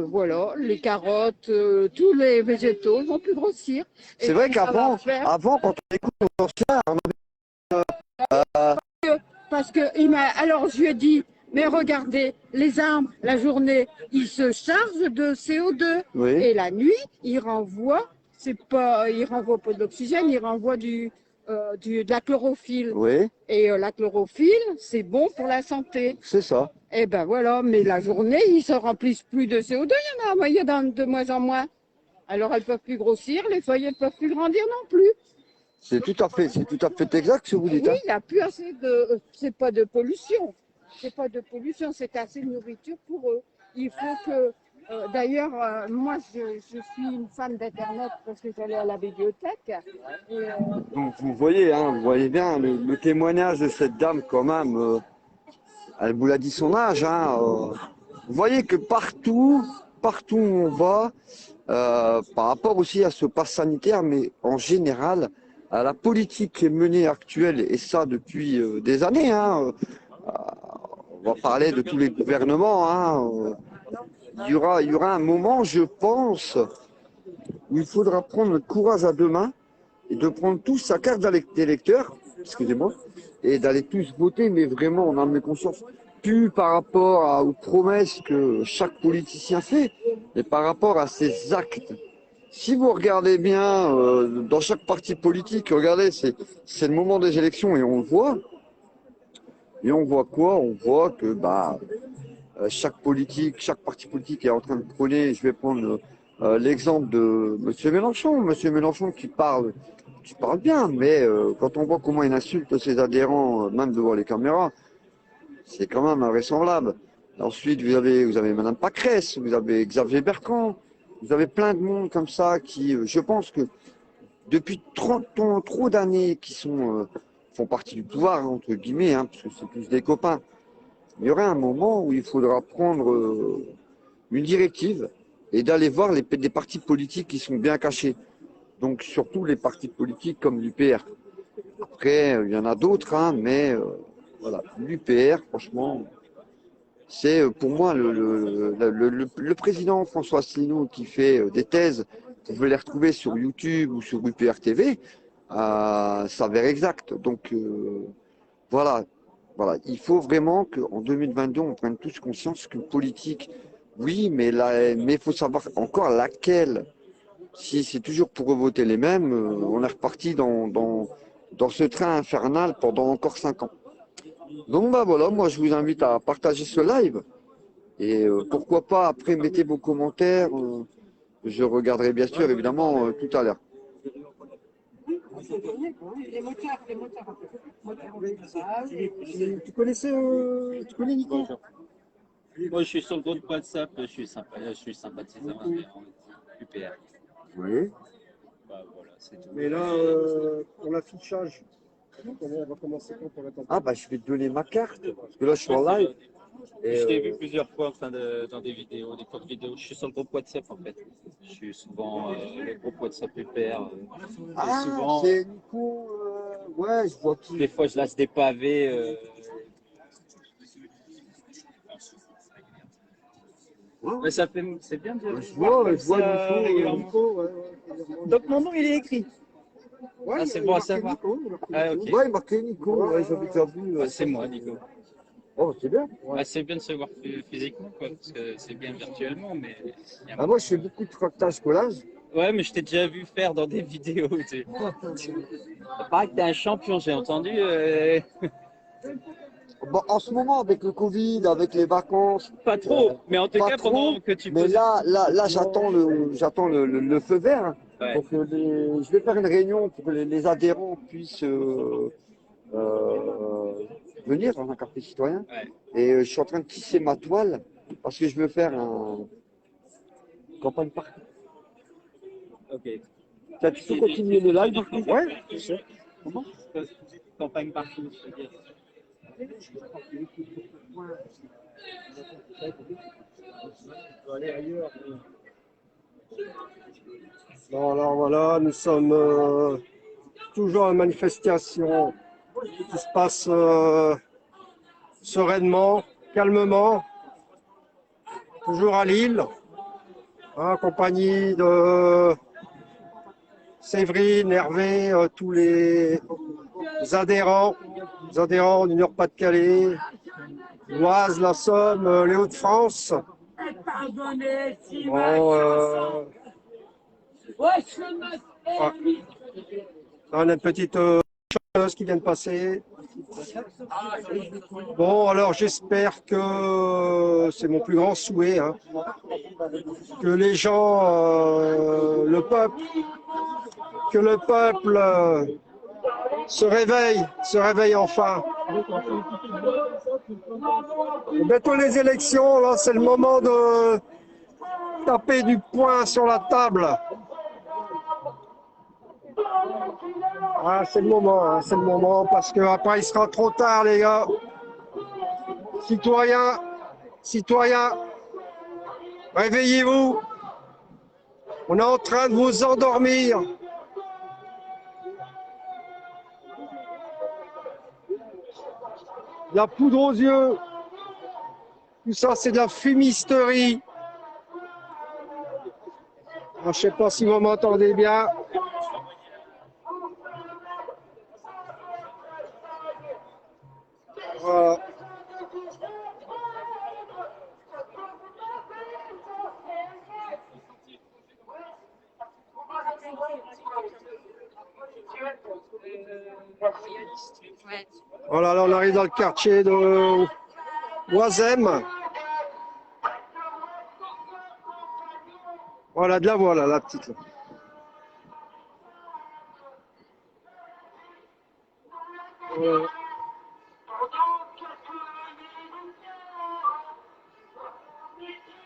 Speaker 8: voilà, les carottes, tous les végétaux ne vont plus grossir.
Speaker 1: C'est vrai qu'avant, quand on écoute nos anciens,
Speaker 8: parce que alors je lui ai dit, mais regardez, les arbres, la journée, ils se chargent de CO2
Speaker 1: oui.
Speaker 8: Et la nuit, ils renvoient, ils renvoient pas de l'oxygène, ils renvoient de la chlorophylle.
Speaker 1: Oui.
Speaker 8: Et la chlorophylle, c'est bon pour la santé.
Speaker 1: C'est ça.
Speaker 8: Et ben voilà, mais la journée, ils se remplissent plus de CO2, il y en a de moins en moins. Alors elles peuvent plus grossir, les feuilles ne peuvent plus grandir non plus.
Speaker 1: C'est tout à fait exact ce que vous dites.
Speaker 8: Oui,
Speaker 1: Hein.
Speaker 8: il n'y a plus assez de. C'est pas de pollution. C'est pas de pollution, c'est assez de nourriture pour eux. Il faut que. D'ailleurs, moi, je suis une fan d'Internet parce que j'allais à la bibliothèque. Et,
Speaker 1: Donc vous voyez bien le témoignage de cette dame quand même. Elle vous l'a dit son âge. Hein, vous voyez que partout où on va, par rapport aussi à ce pass sanitaire, mais en général, à la politique qui est menée actuelle, et ça depuis des années, hein, on va parler de tous les gouvernements, hein, il y aura un moment, je pense, où il faudra prendre notre courage à deux mains et de prendre tous sa carte d'électeur, excusez-moi, et d'aller tous voter, mais vraiment en âme et conscience. Plus par rapport aux promesses que chaque politicien fait, mais par rapport à ses actes. Si vous regardez bien, dans chaque parti politique, regardez, c'est le moment des élections et on le voit. Et on voit quoi? On voit que chaque parti politique est en train de prôner. Je vais prendre l'exemple de M. Mélenchon. M. Mélenchon qui parle bien, mais quand on voit comment il insulte ses adhérents, même devant les caméras, c'est quand même invraisemblable. Ensuite, vous avez Mme Pécresse, vous avez Xavier Bertrand, vous avez plein de monde comme ça qui, je pense que depuis 30 ans, trop d'années, qui font partie du pouvoir, hein, entre guillemets, hein, parce que c'est plus des copains. Il y aura un moment où il faudra prendre une directive et d'aller voir des partis politiques qui sont bien cachés. Donc surtout les partis politiques comme l'UPR. Après, il y en a d'autres, hein, mais voilà, l'UPR, franchement, c'est pour moi le président François Asselineau qui fait des thèses. Vous pouvez les retrouver sur YouTube ou sur UPR TV. S'avère exact. Donc voilà, il faut vraiment qu'en 2022, on prenne tous conscience qu'une politique, oui, mais il faut savoir encore laquelle. Si c'est toujours pour voter les mêmes, on est reparti dans ce train infernal pendant encore 5 ans. Donc voilà, moi je vous invite à partager ce live. Et pourquoi pas, après, mettez vos commentaires. Je regarderai bien sûr, évidemment, tout à l'heure.
Speaker 4: Tu connais Nico?
Speaker 9: Moi, je suis sur le groupe WhatsApp, je suis sympathisant UPR.
Speaker 1: Oui.
Speaker 9: Voilà, c'est tout.
Speaker 4: Mais là, pour l'affichage, on va commencer quand pour la campagne?
Speaker 1: Je vais te donner ma carte, parce que là je suis en live.
Speaker 4: Et,
Speaker 9: Je t'ai vu plusieurs fois dans des vidéos, des courtes vidéos. Je suis sur le groupe WhatsApp en fait. Je suis souvent le groupe WhatsApp UPR. Et souvent,
Speaker 4: c'est Nico, ouais, je vois qui.
Speaker 9: des fois, je lance des pavés. Mais ça fait, c'est bien de
Speaker 4: Je
Speaker 9: voir
Speaker 4: vois,
Speaker 9: comme
Speaker 4: je vois
Speaker 9: ça régulièrement.
Speaker 4: Nico, ouais.
Speaker 9: Donc mon nom il est écrit.
Speaker 4: Ouais,
Speaker 9: Ah, c'est
Speaker 4: il y a
Speaker 9: bon à
Speaker 4: marqué
Speaker 9: savoir.
Speaker 4: Nico,
Speaker 9: Ah, ok.
Speaker 4: Ouais, il marqué Nico, ouais, j'avais déjà vu.
Speaker 9: Bah, c'est moi, Nico.
Speaker 4: Oh, c'est bien.
Speaker 9: Bah, c'est bien de se voir physiquement, quoi, parce que c'est bien virtuellement, mais.
Speaker 4: Ah, moi, je fais beaucoup de tractage collage.
Speaker 9: Ouais, mais je t'ai déjà vu faire dans des vidéos. Tu sais. Pareil que t'es un champion, j'ai entendu.
Speaker 4: Bon, en ce moment, avec le Covid, avec les vacances.
Speaker 9: Pas trop, mais en tout
Speaker 4: pas
Speaker 9: cas,
Speaker 4: trop,
Speaker 9: pendant que tu
Speaker 4: mais
Speaker 9: poses.
Speaker 4: là, j'attends le feu vert, hein,
Speaker 9: Ouais.
Speaker 4: pour que je vais faire une réunion pour que les adhérents puissent venir dans un quartier citoyen.
Speaker 9: Ouais.
Speaker 4: Et je suis en train de tisser ma toile parce que je veux faire un campagne partout.
Speaker 9: Ok.
Speaker 4: Tiens, tu peux continuer le live, Marco? Ouais.
Speaker 9: Comment? Campagne partout, je veux dire.
Speaker 4: Bon, alors voilà, nous sommes toujours en manifestation qui se passe sereinement, calmement, toujours à Lille, hein, en compagnie de Séverine, Hervé, tous les adhérents du Nord-Pas-de-Calais, l'Oise, la Somme, les Hauts-de-France. Bon, on a une petite chose qui vient de passer. Bon, alors j'espère que c'est mon plus grand souhait, hein, que les gens, que le peuple se réveille enfin. Bientôt les élections, là, c'est le moment de taper du poing sur la table. Ah, c'est le moment, parce que après il sera trop tard, les gars. Citoyens, réveillez-vous. On est en train de vous endormir. La poudre aux yeux. Tout ça, c'est de la fumisterie. Je ne sais pas si vous m'entendez bien. Voilà. Voilà, là on arrive dans le quartier de Oisem. Voilà, de la voilà, la petite. Là.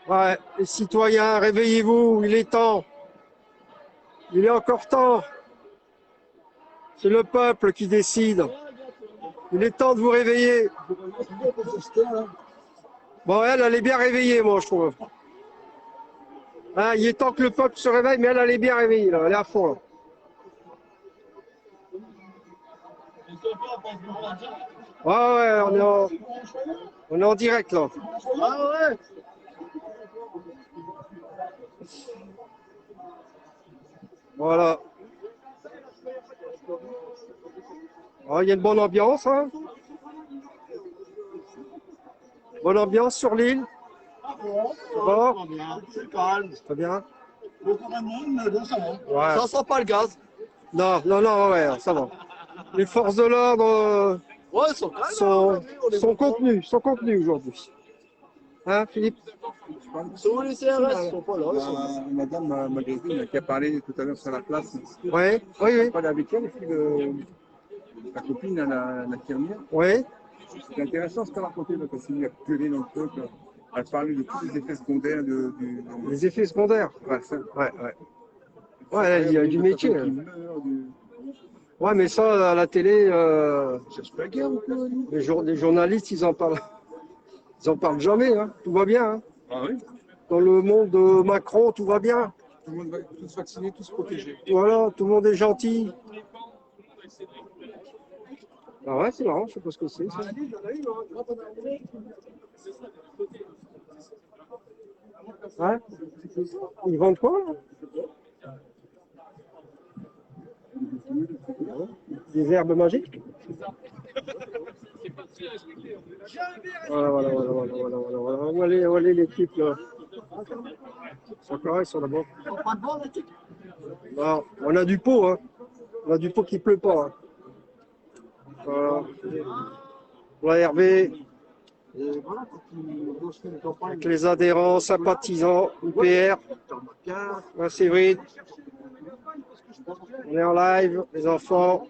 Speaker 4: Ouais, les citoyens, réveillez-vous, il est temps. Il est encore temps. C'est le peuple qui décide. Il est temps de vous réveiller. Bon, elle est bien réveillée, moi, je trouve. Hein, il est temps que le peuple se réveille, mais elle est bien réveillée, là. Elle est à fond, là. Ouais, on est en direct, là. Ah ouais. Voilà. Oh, il y a une bonne ambiance, hein. Bonne ambiance sur l'île. Ça va?
Speaker 10: C'est calme.
Speaker 4: Très bien.
Speaker 10: Beaucoup de monde, mais bon, ça va.
Speaker 4: Ouais.
Speaker 10: Ça sent pas le gaz.
Speaker 4: Non, ouais, ça va. Les forces de l'ordre
Speaker 10: Ouais, ils sont calmes.
Speaker 4: sont contenus aujourd'hui. Hein, Philippe?
Speaker 10: Sur les CRS, ils sont pas là.
Speaker 5: Madame Magazine qui a parlé tout à l'heure sur la place.
Speaker 4: Ouais, oui.
Speaker 5: Pas avec elle, et puis la copine, l'infirmière.
Speaker 4: Oui.
Speaker 5: C'est intéressant ce qu'elle racontait, parce qu'il y a gueulé dans le peuple. Elle parlait de tous les effets secondaires
Speaker 4: Les effets secondaires.
Speaker 5: Ouais, ça.
Speaker 4: Ouais. Ouais, il y a du métier. Ouais, mais ça, à la télé,
Speaker 5: cherche pas guerre ou quoi,
Speaker 4: les journalistes, ils en parlent. Ils en parlent jamais, hein. Tout va bien. Hein.
Speaker 5: Ah oui.
Speaker 4: Dans le monde de Macron, tout va bien.
Speaker 5: Tout le monde va tous vaccinés, tous protégés.
Speaker 4: Voilà, tout le monde est gentil. Ah ouais, c'est marrant, je sais pas ce que c'est. Ça. Ouais. Ils vendent quoi là? Des herbes magiques? Voilà. Où est l'équipe là? Ils sont corrects, ils sont là-bas. Non, on a du pot, hein. On a du pot qui pleut pas. Hein. Voilà. Voilà Hervé. Avec les adhérents, sympathisants, UPR. Là, Séverine. On est en live, les enfants.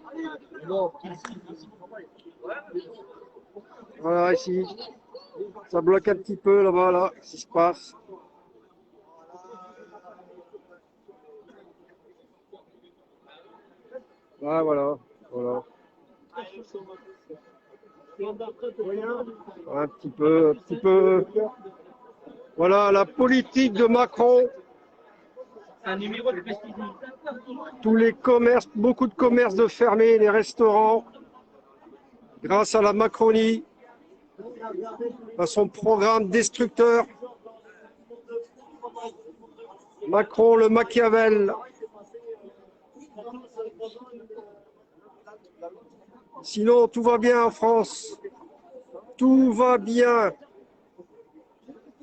Speaker 4: Voilà, ici. Ça bloque un petit peu là-bas, là, ce qui se passe. Ah, voilà. Un petit peu. Voilà, la politique de Macron. Tous les commerces, beaucoup de commerces de fermés, les restaurants, grâce à la Macronie, à son programme destructeur. Macron, le Machiavel. Sinon, tout va bien en France. Tout va bien.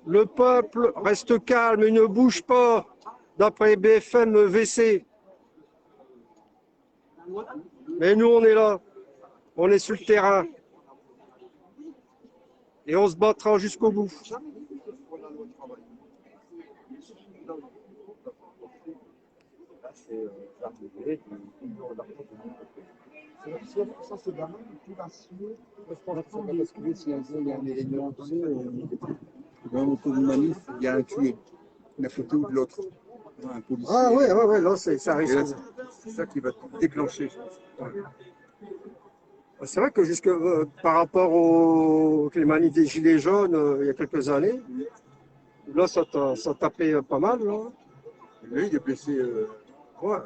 Speaker 4: Le peuple reste calme, il ne bouge pas, d'après BFM VC. Mais nous, on est là. On est sur le terrain. Et on se battra jusqu'au bout.
Speaker 10: Ça, c'est de la manipulation. Je pense que c'est parce que s'il y a un élément, tu sais, dans une manif, il y a un tué. Une photo de l'autre. Un policier.
Speaker 4: Ah ouais, là, ça risque.
Speaker 5: C'est ça qui va déclencher, je pense.
Speaker 4: C'est vrai que jusque par rapport aux les manifs des Gilets jaunes, il y a quelques années, là, ça tapait pas mal. Là.
Speaker 5: Lui, il est blessé.
Speaker 4: Ouais.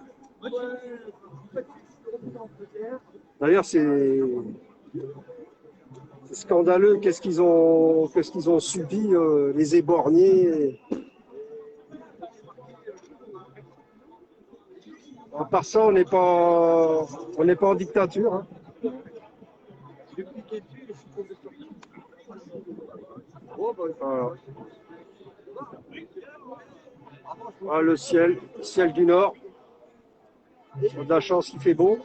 Speaker 4: D'ailleurs, c'est scandaleux. Qu'est-ce qu'ils ont subi, les éborgnés. À part ça, on n'est pas en dictature. Hein. Voilà. Voilà le ciel du nord. On a de la chance qu'il fait beau.